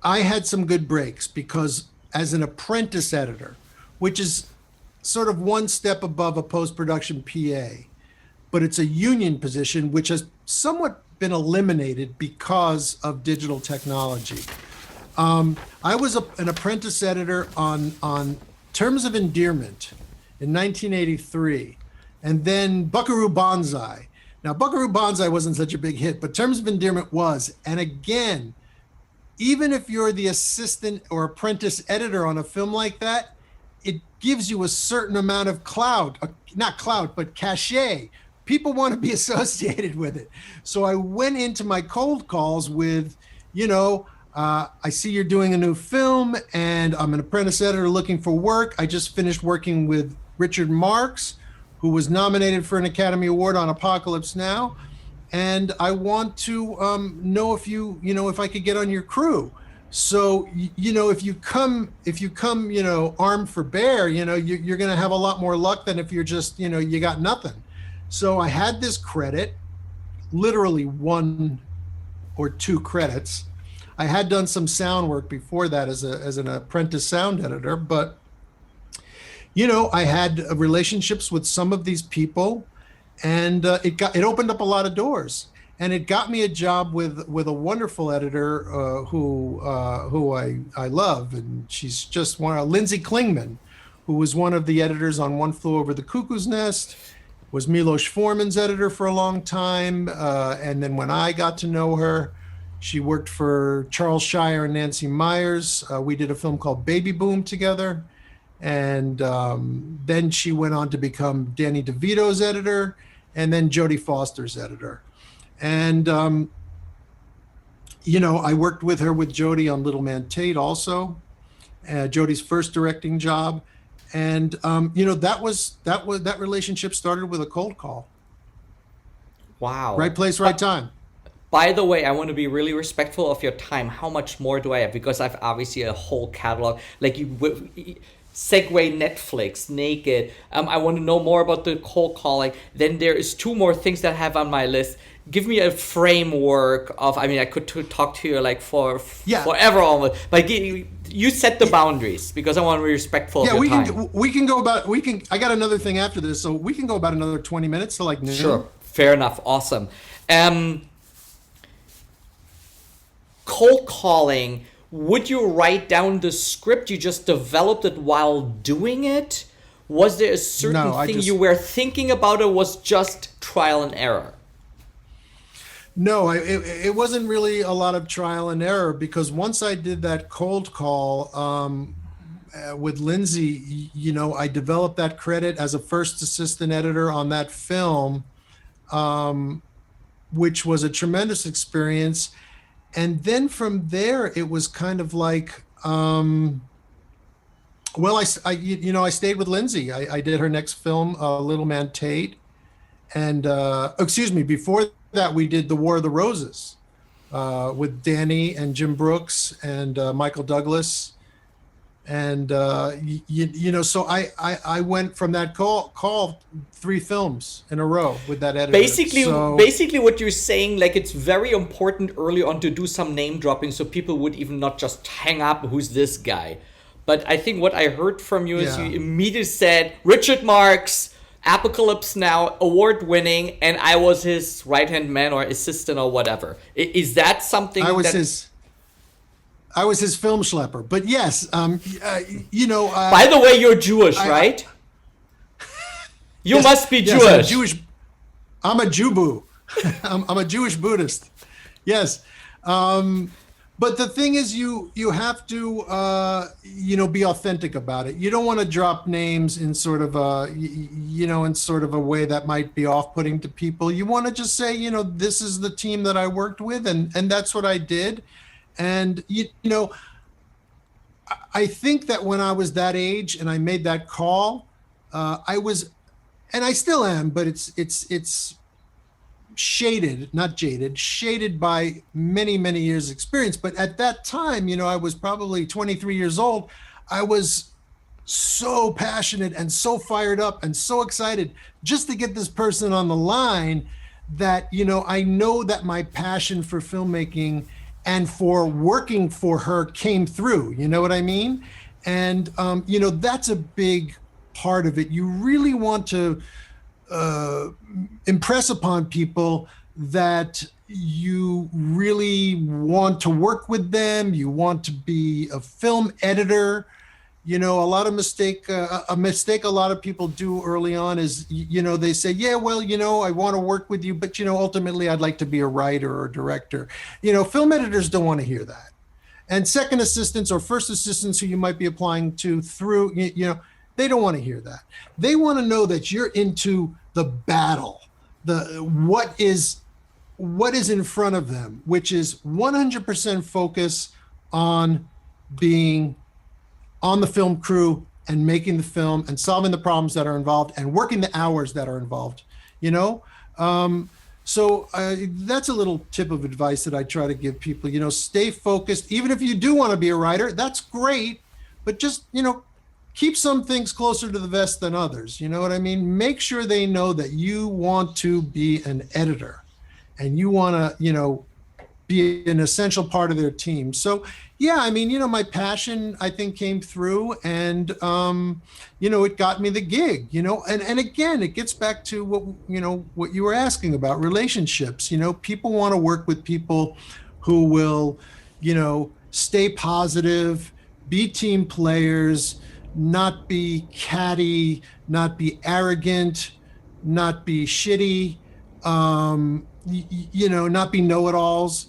I had some good breaks because as an apprentice editor, which is sort of one step above a post-production PA, but it's a union position which has somewhat been eliminated because of digital technology. I was an apprentice editor on Terms of Endearment in 1983, and then Buckaroo Banzai. Now, Buckaroo Banzai wasn't such a big hit, but Terms of Endearment was. And again, even if you're the assistant or apprentice editor on a film like that, it gives you a certain amount of cachet. People want to be associated with it. So I went into my cold calls with, I see you're doing a new film and I'm an apprentice editor looking for work. I just finished working with Richard Marx, who was nominated for an Academy Award on Apocalypse Now. And I want to know if I could get on your crew. So, if you come, armed for bear, you're going to have a lot more luck than if you're just, you got nothing. So I had this credit, literally 1 or 2 credits. I had done some sound work before that as an apprentice sound editor, but, I had relationships with some of these people, and it opened up a lot of doors. And it got me a job with a wonderful editor who I love, and she's just Lindsay Klingman, who was one of the editors on One Flew Over the Cuckoo's Nest, was Milos Forman's editor for a long time, and then when I got to know her, she worked for Charles Shire and Nancy Myers. We did a film called Baby Boom together, and then she went on to become Danny DeVito's editor, and then Jodie Foster's editor. And, I worked with her with Jodie on Little Man Tate also, Jodie's first directing job. And, that relationship started with a cold call. wow. Right place, right time. By the way, I want to be really respectful of your time. How much more do I have? Because I've obviously a whole catalog. Like segue Netflix, Naked. I want to know more about the cold calling. Then there is 2 more things that I have on my list. Give me a framework of. I could talk to you like forever almost. But you set the boundaries because I want to be respectful of your time. We can go about. I got another thing after this, so we can go about another 20 minutes to like noon. Sure, fair enough. Awesome. Cold calling. Would you write down the script? You just developed it while doing it? Was there a certain thing you were thinking about, or was just trial and error? No, it wasn't really a lot of trial and error, because once I did that cold call with Lindsay, I developed that credit as a first assistant editor on that film, which was a tremendous experience. And then from there, it was kind of like, I stayed with Lindsay. I did her next film, Little Man Tate. And, before that, we did The War of the Roses with Danny and Jim Brooks and Michael Douglas. And, so I went from that call 3 films in a row with that editor. Basically what you're saying, like, it's very important early on to do some name dropping so people would even not just hang up, who's this guy? But I think what I heard from you is you immediately said, Richard Marx, Apocalypse Now, award-winning, and I was his right-hand man or assistant or whatever. Is that something I was his... I was his film schlepper. But yes, you know. By the way, you're Jewish, right? You yes, must be yes, Jewish. I'm a Jubu. I'm a Jewish Buddhist. Yes. But the thing is, you have to, you know, be authentic about it. You don't want to drop names in sort of a, you know, in sort of a way that might be off-putting to people. You want to just say, you know, this is the team that I worked with, and that's what I did. And you know, I think that when I was that age and I made that call, I was, and I still am, but it's shaded, not jaded, shaded by many, many years experience. But at that time, you know, I was probably 23 years old. I was so passionate and so fired up and so excited just to get this person on the line that, you know, I know that my passion for filmmaking and for working for her came through, you know what I mean? And, you know, that's a big part of it. You really want to impress upon people that you really want to work with them. You want to be a film editor. You know, a mistake a lot of people do early on is, you know, they say, yeah, well, you know, I want to work with you, but, you know, ultimately I'd like to be a writer or a director. You know, film editors don't want to hear that. And second assistants or first assistants who you might be applying to through, you know, they don't want to hear that. They want to know that you're into the battle, what is in front of them, which is 100% focus on being on the film crew and making the film and solving the problems that are involved and working the hours that are involved, you know? So that's a little tip of advice that I try to give people, you know, stay focused. Even if you do want to be a writer, that's great, but just, you know, keep some things closer to the vest than others. You know what I mean? Make sure they know that you want to be an editor and you want to, you know, be an essential part of their team. So, yeah, I mean, you know, my passion, I think, came through and, you know, it got me the gig, you know, and again, it gets back to what, you know, what you were asking about relationships. You know, people want to work with people who will, you know, stay positive, be team players, not be catty, not be arrogant, not be shitty, you know, not be know-it-alls.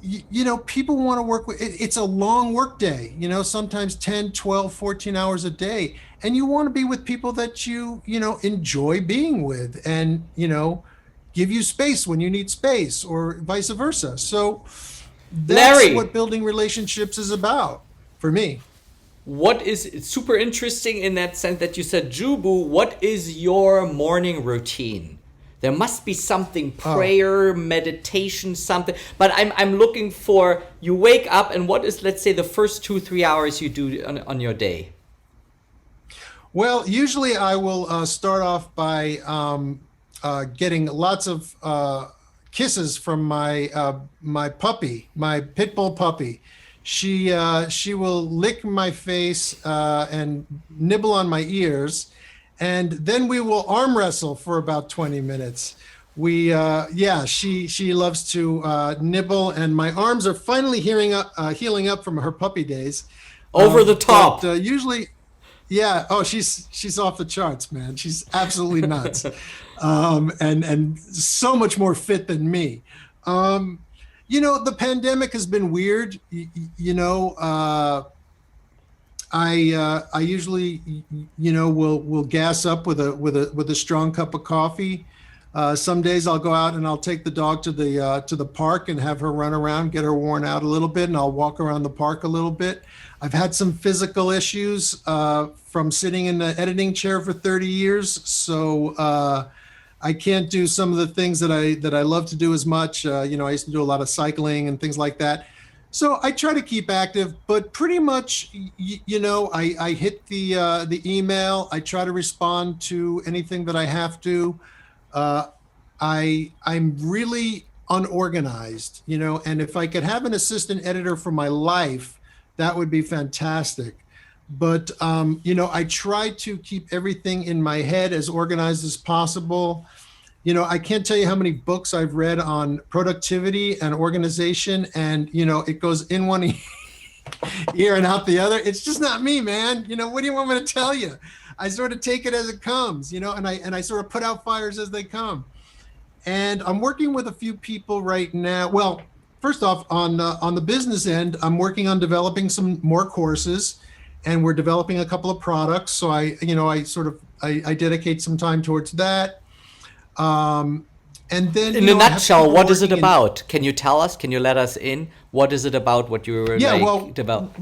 You know, people want to work with, it's a long work day, you know, sometimes 10, 12, 14 hours a day. And you want to be with people that you know, enjoy being with and, you know, give you space when you need space or vice versa. So that's Larry, what building relationships is about for me. what is it's super interesting in that sense that you said, Jubu, what is your morning routine? There must be something, prayer, meditation, something. But I'm looking for, you wake up and what is, let's say, the first 2-3 hours you do on your day? Well, usually I will start off by getting lots of kisses from my puppy, my pit bull puppy. She will lick my face and nibble on my ears, and then we will arm wrestle for about 20 minutes. She loves to nibble, and my arms are finally healing up from her puppy days. Over the top. But, usually, yeah. Oh, she's off the charts, man. She's absolutely nuts, and so much more fit than me. You know, the pandemic has been weird. You know, I usually, you know, will gas up with a strong cup of coffee. Some days I'll go out and I'll take the dog to the park and have her run around, get her worn out a little bit, and I'll walk around the park a little bit. I've had some physical issues from sitting in the editing chair for 30 years, so I can't do some of the things that I love to do as much. You know, I used to do a lot of cycling and things like that. So I try to keep active, but pretty much, you know, I hit the email. I try to respond to anything that I have to. I'm really unorganized, you know, and if I could have an assistant editor for my life, that would be fantastic. But, you know, I try to keep everything in my head as organized as possible. I can't tell you how many books I've read on productivity and organization, and it goes in one ear and out the other. It's just not me, man. What do you want me to tell you? I sort of take it as it comes, and I sort of put out fires as they come. And I'm working with a few people right now. Well, first off, on the business end, I'm working on developing some more courses, and we're developing a couple of products. So I dedicate some time towards that. And then, in a nutshell, what is it about? Can you tell us? Can you let us in? What is it about? What you were develop?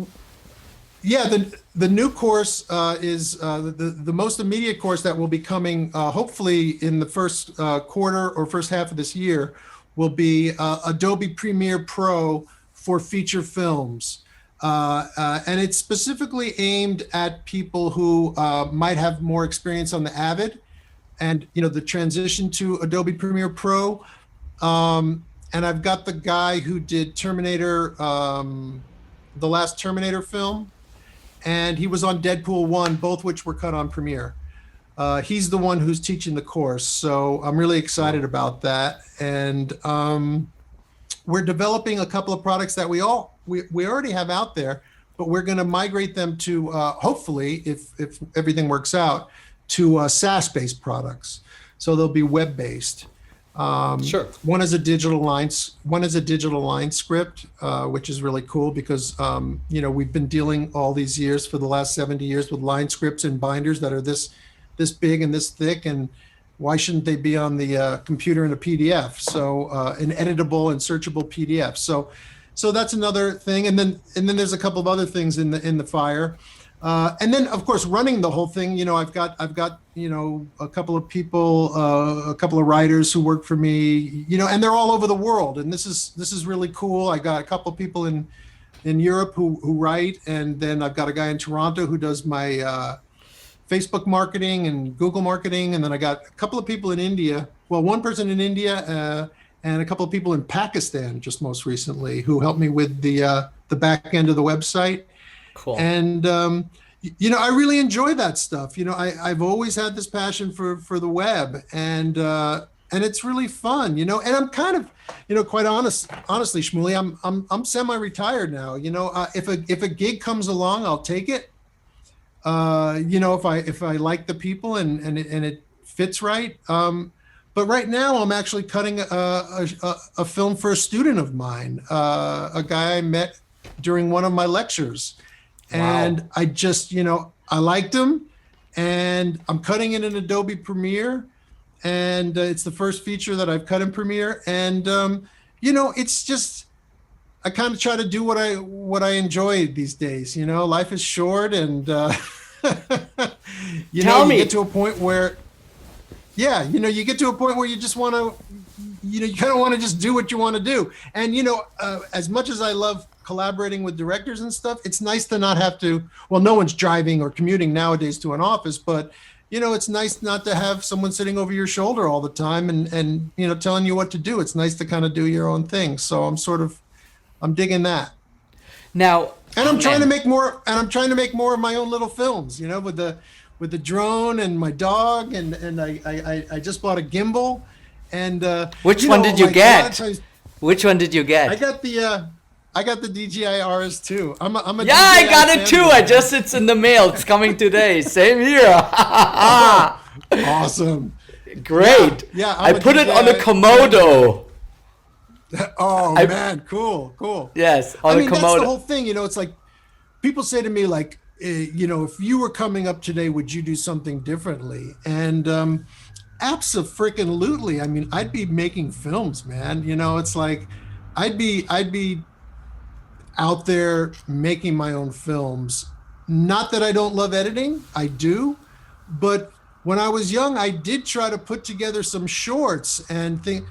Yeah, the new course is the most immediate course that will be coming hopefully in the first quarter or first half of this year will be Adobe Premiere Pro for feature films. And it's specifically aimed at people who might have more experience on the Avid and, the transition to Adobe Premiere Pro. And I've got the guy who did Terminator, the last Terminator film, and he was on Deadpool 1, both which were cut on Premiere. He's the one who's teaching the course, so I'm really excited about that. And we're developing a couple of products that we already have out there, but we're going to migrate them to hopefully, if everything works out, to SaaS-based products. So they'll be web-based. Sure. One is a digital line script, which is really cool because we've been dealing all these years for the last 70 years with line scripts and binders that are this big and this thick, and why shouldn't they be on the computer in a PDF? So an editable and searchable PDF. So that's another thing, and then there's a couple of other things in the fire. And then, of course, running the whole thing, I've got a couple of people, a couple of writers who work for me, and they're all over the world. And this is really cool. I got a couple of people in Europe who write, and then I've got a guy in Toronto who does my Facebook marketing and Google marketing, and then I got a couple of people in India. Well, one person in India and a couple of people in Pakistan just most recently who helped me with the back end of the website. Cool. And I really enjoy that stuff. I've always had this passion for the web, and it's really fun. And I'm kind of, quite honestly, Shmuley, I'm semi-retired now. If a gig comes along, I'll take it. If I like the people and it fits right. But right now, I'm actually cutting a film for a student of mine, a guy I met during one of my lectures. And wow. I just, I liked him, and I'm cutting it in Adobe Premiere, and it's the first feature that I've cut in Premiere. And, it's just, I kind of try to do what I enjoy these days. Life is short, and, you get to a point where, you get to a point where you just want to, you kind of want to just do what you want to do. And, as much as I love collaborating with directors and stuff, it's nice to not have to, well, no one's driving or commuting nowadays to an office, but it's nice not to have someone sitting over your shoulder all the time and telling you what to do. It's nice to kind of do your own thing. So I'm digging that. Now, and I'm trying to make more of my own little films, with the drone and my dog, and I just bought a gimbal. And which one did you get? Which one did you get? I got the DJI RS2. I'm a yeah, I got it too. It's in the mail. It's coming today. Same here. Awesome. Great. Yeah, I put it on a Komodo. Oh man, cool. Yes, on a Komodo. That's the whole thing. It's like people say to me, like, if you were coming up today, would you do something differently? And abso-freaking-lutely. I'd be making films, man. It's like I'd be out there making my own films. Not that I don't love editing, I do, but when I was young, I did try to put together some shorts and think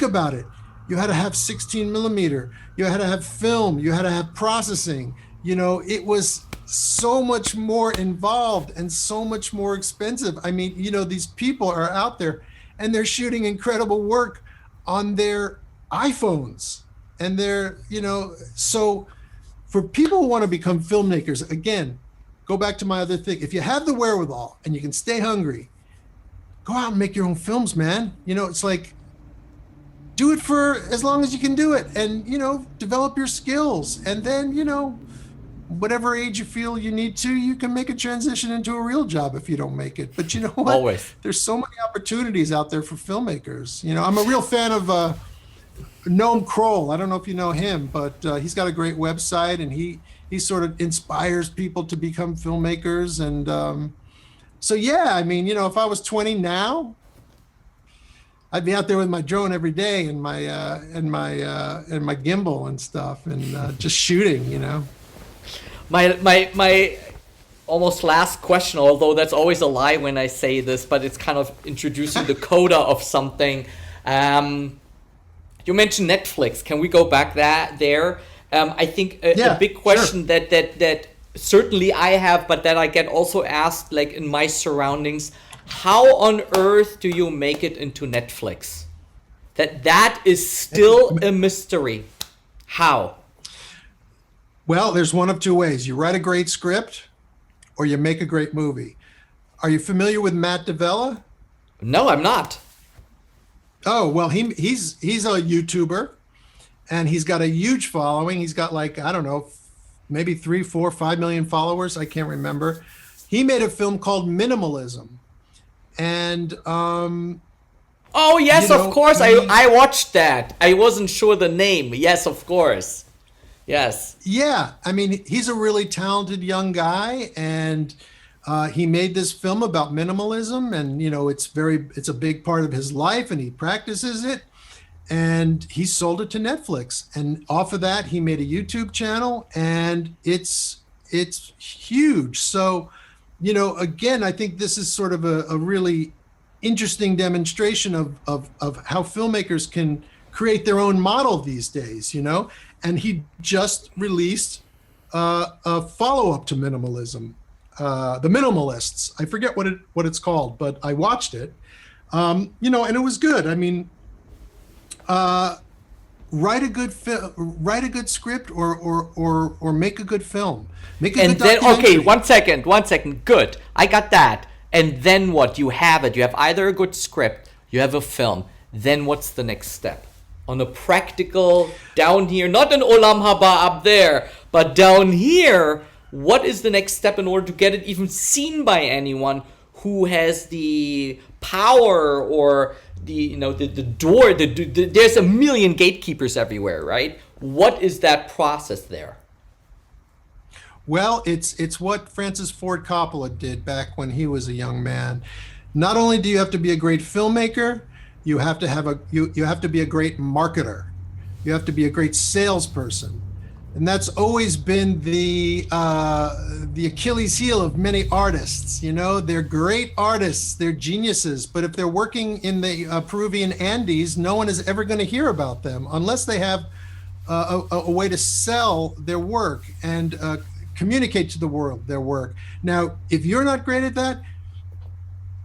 about it. You had to have 16 millimeter, you had to have film, you had to have processing. It was so much more involved and so much more expensive. These people are out there and they're shooting incredible work on their iPhones. And they're, so for people who want to become filmmakers, again, go back to my other thing. If you have the wherewithal and you can stay hungry, go out and make your own films, man. It's like, do it for as long as you can do it, and develop your skills, and then whatever age you feel you need to, you can make a transition into a real job if you don't make it. But you know what? Always. There's so many opportunities out there for filmmakers. I'm a real fan of Noam Kroll. I don't know if you know him, but he's got a great website, and he sort of inspires people to become filmmakers. And so, yeah, I mean, if I was 20 now, I'd be out there with my drone every day and my gimbal and stuff, and just shooting. My almost last question, although that's always a lie when I say this, but it's kind of introducing the coda of something. You mentioned Netflix. Can we go back there? I think a big question sure. that certainly I have, but that I get also asked like in my surroundings. How on earth do you make it into Netflix? That is still a mystery. How? Well, there's one of two ways. You write a great script or you make a great movie. Are you familiar with Matt D'Avella? No, I'm not. Oh, well, he's a YouTuber, and he's got a huge following. He's got like, I don't know, maybe 3, 4, 5 million followers. I can't remember. He made a film called Minimalism. And oh yes, of course. I watched that. I wasn't sure the name. Yes, of course. Yes. Yeah, I mean, he's a really talented young guy, and he made this film about minimalism, and it's a big part of his life, and he practices it, and he sold it to Netflix, and off of that he made a YouTube channel, and it's huge. So again, I think this is sort of a really interesting demonstration of how filmmakers can create their own model these days, and he just released a follow-up to Minimalism, The Minimalists. I forget what it's called, but I watched it, and it was good. I mean, write a good script or make a good film. Make a good documentary. Okay, one second. Good. I got that. And then what? You have it. You have either a good script, you have a film. Then what's the next step? On a practical, down here, not an Olam Haba up there, but down here, what is the next step in order to get it even seen by anyone who has the power or the door? There's a million gatekeepers everywhere, right? What is that process there? Well, it's what Francis Ford Coppola did back when he was a young man. Not only do you have to be a great filmmaker, you have to you have to be a great marketer. You have to be a great salesperson. And that's always been the Achilles heel of many artists. They're great artists, they're geniuses, but if they're working in the Peruvian Andes, no one is ever going to hear about them unless they have a way to sell their work and communicate to the world their work. Now, if you're not great at that,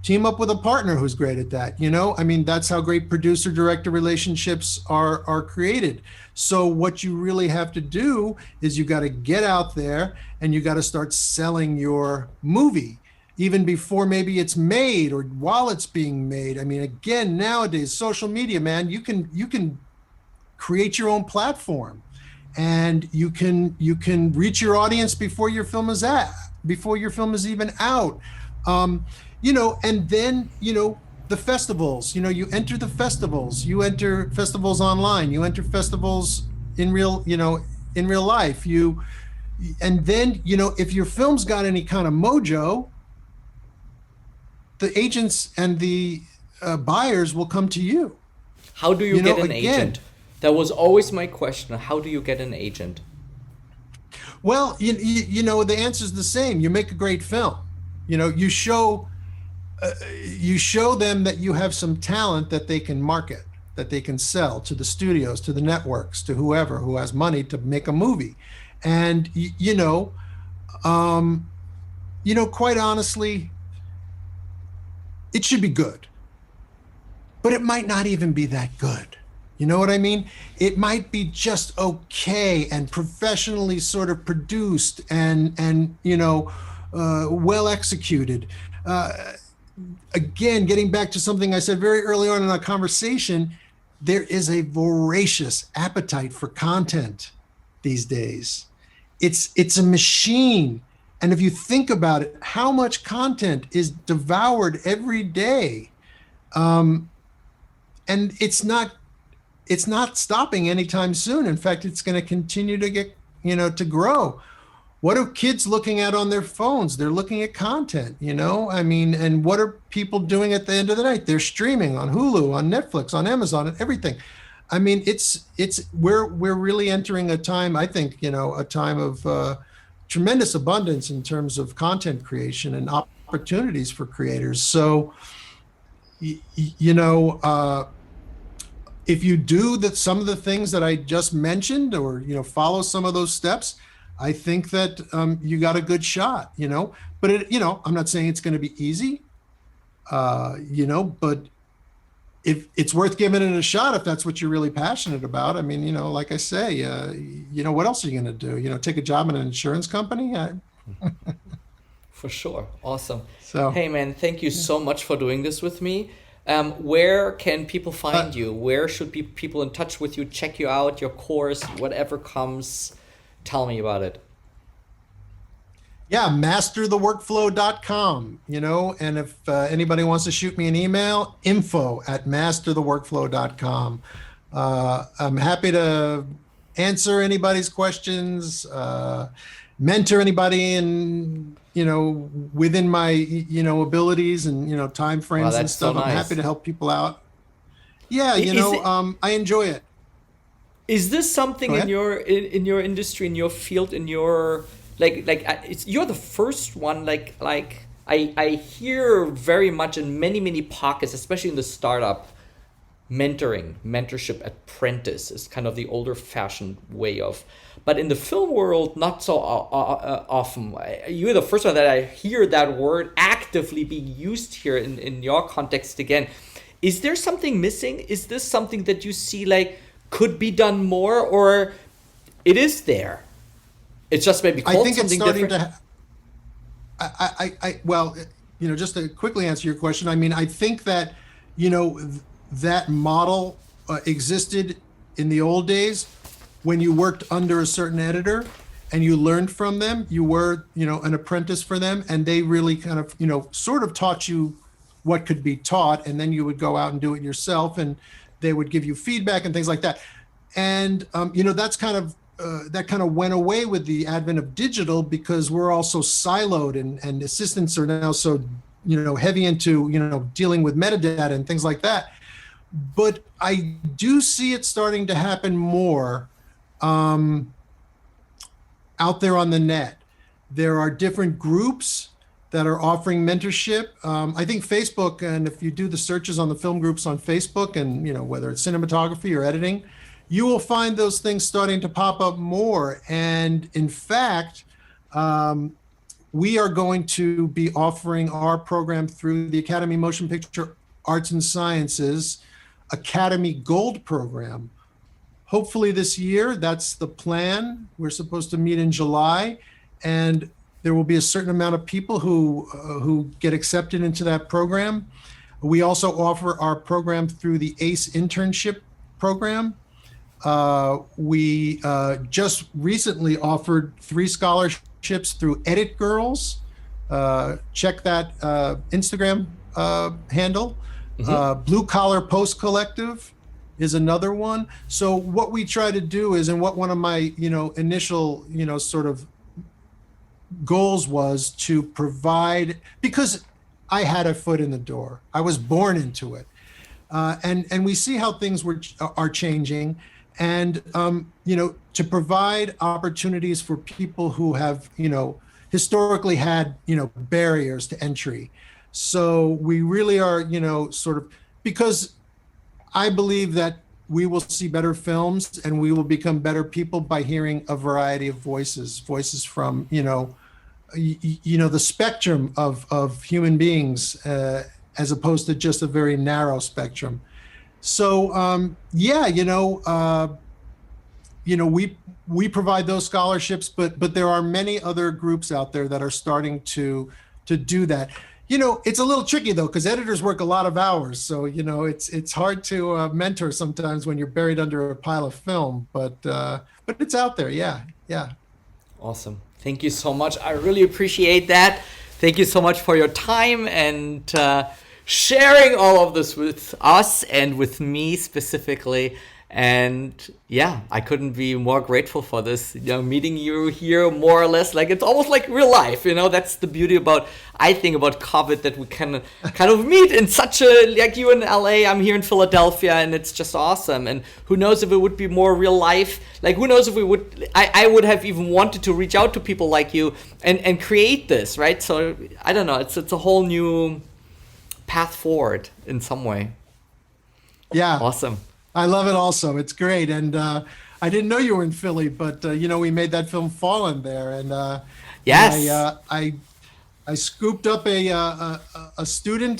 team up with a partner who's great at that. I mean, that's how great producer-director relationships are created. So what you really have to do is you got to get out there and you got to start selling your movie even before maybe it's made or while it's being made. I mean, again, nowadays, social media, man, you can create your own platform, and you can reach your audience before your film is even out. And then, the festivals, you enter the festivals, you enter festivals online, you enter festivals in real life, and then, if your film's got any kind of mojo, the agents and the buyers will come to you. How do you get an agent? That was always my question. How do you get an agent? Well, the answer is the same. You make a great film. You show them that you have some talent that they can market, that they can sell to the studios, to the networks, to whoever who has money to make a movie. And quite honestly, it should be good, but it might not even be that good. You know what I mean? It might be just okay and professionally sort of produced and well executed. again, getting back to something I said very early on in our conversation, there is a voracious appetite for content these days. It's a machine. And if you think about it, how much content is devoured every day? And it's not stopping anytime soon. In fact, it's going to continue to get, to grow. What are kids looking at on their phones? They're looking at content, I mean, and what are people doing at the end of the night? They're streaming on Hulu, on Netflix, on Amazon, and everything. I mean, we're really entering a time, I think, a time of tremendous abundance in terms of content creation and opportunities for creators. So, if you do some of the things that I just mentioned, or follow some of those steps, I think that you got a good shot. But I'm not saying it's going to be easy, but if it's worth giving it a shot, if that's what you're really passionate about. I mean, like I say, what else are you going to do? Take a job in an insurance company? For sure. Awesome. So, hey man, thank you so much for doing this with me. Where can people find you? Where should people in touch with you, check you out, your course, whatever comes? Tell me about it. Yeah, mastertheworkflow.com, and if anybody wants to shoot me an email, info@mastertheworkflow.com. I'm happy to answer anybody's questions, mentor anybody, and within my abilities and time frames and stuff. So nice. I'm happy to help people out. Yeah, I enjoy it. Is this something in your industry, in your field, in your you're the first one I hear very much in many pockets, especially in the startup, mentorship apprentice is kind of the older fashioned way of, but in the film world, not so often. You're the first one that I hear that word actively being used here in your context again. Is there something missing? Is this something that you see could be done more, or it is there? It's just maybe called something different. Well, just to quickly answer your question, I mean, I think that, that model existed in the old days when you worked under a certain editor and you learned from them. You were, an apprentice for them, and they really kind of, sort of taught you what could be taught, and then you would go out and do it yourself, and they would give you feedback and things like that. And, that's that kind of went away with the advent of digital, because we're also siloed, and assistants are now so, heavy into, dealing with metadata and things like that. But I do see it starting to happen more out there on the net. There are different groups that are offering mentorship. I think Facebook, and if you do the searches on the film groups on Facebook, and whether it's cinematography or editing, you will find those things starting to pop up more. And in fact, we are going to be offering our program through the Academy Motion Picture Arts and Sciences Academy Gold program. Hopefully this year, that's the plan. We're supposed to meet in July, and there will be a certain amount of people who get accepted into that program. We also offer our program through the ACE internship program. We just recently offered 3 scholarships through Edit Girls. Check that Instagram handle. Blue Collar Post Collective is another one. So what we try to do is, and what one of my initial sort of goals was to provide, because I had a foot in the door. I was born into it, and we see how things are changing. And, to provide opportunities for people who have, historically had, barriers to entry. So we really are, sort of, because I believe that we will see better films and we will become better people by hearing a variety of voices from, the spectrum of human beings, as opposed to just a very narrow spectrum. So, we provide those scholarships, but there are many other groups out there that are starting to do that. It's a little tricky though, because editors work a lot of hours. So, it's hard to mentor sometimes when you're buried under a pile of film, but it's out there. Yeah. Yeah. Awesome. Thank you so much. I really appreciate that. Thank you so much for your time and sharing all of this with us and with me specifically. And yeah, I couldn't be more grateful for this, meeting you here more or less. Like, it's almost like real life, that's the beauty about, I think, about COVID, that we can kind of meet in such a, like you in LA, I'm here in Philadelphia, and it's just awesome. And who knows if it would be more real life, like who knows if we would, I would have even wanted to reach out to people like you and create this, right? So I don't know, it's a whole new path forward in some way. Yeah. Awesome. I love it also. It's great. And I didn't know you were in Philly, but, we made that film Fallen there. And yes, I scooped up a student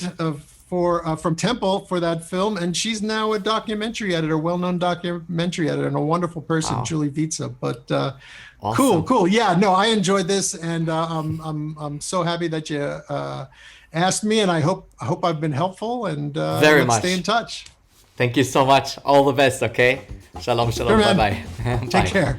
from Temple for that film, and she's now a documentary editor, well-known documentary editor, and a wonderful person, wow. Julie Vitsa. But Awesome. cool. Yeah, no, I enjoyed this, and I'm so happy that you asked me, and I hope I've been helpful, and Very let's much. stay in touch. Thank you so much. All the best, okay? Shalom, shalom. Sure, man. Bye-bye. Take Bye. care.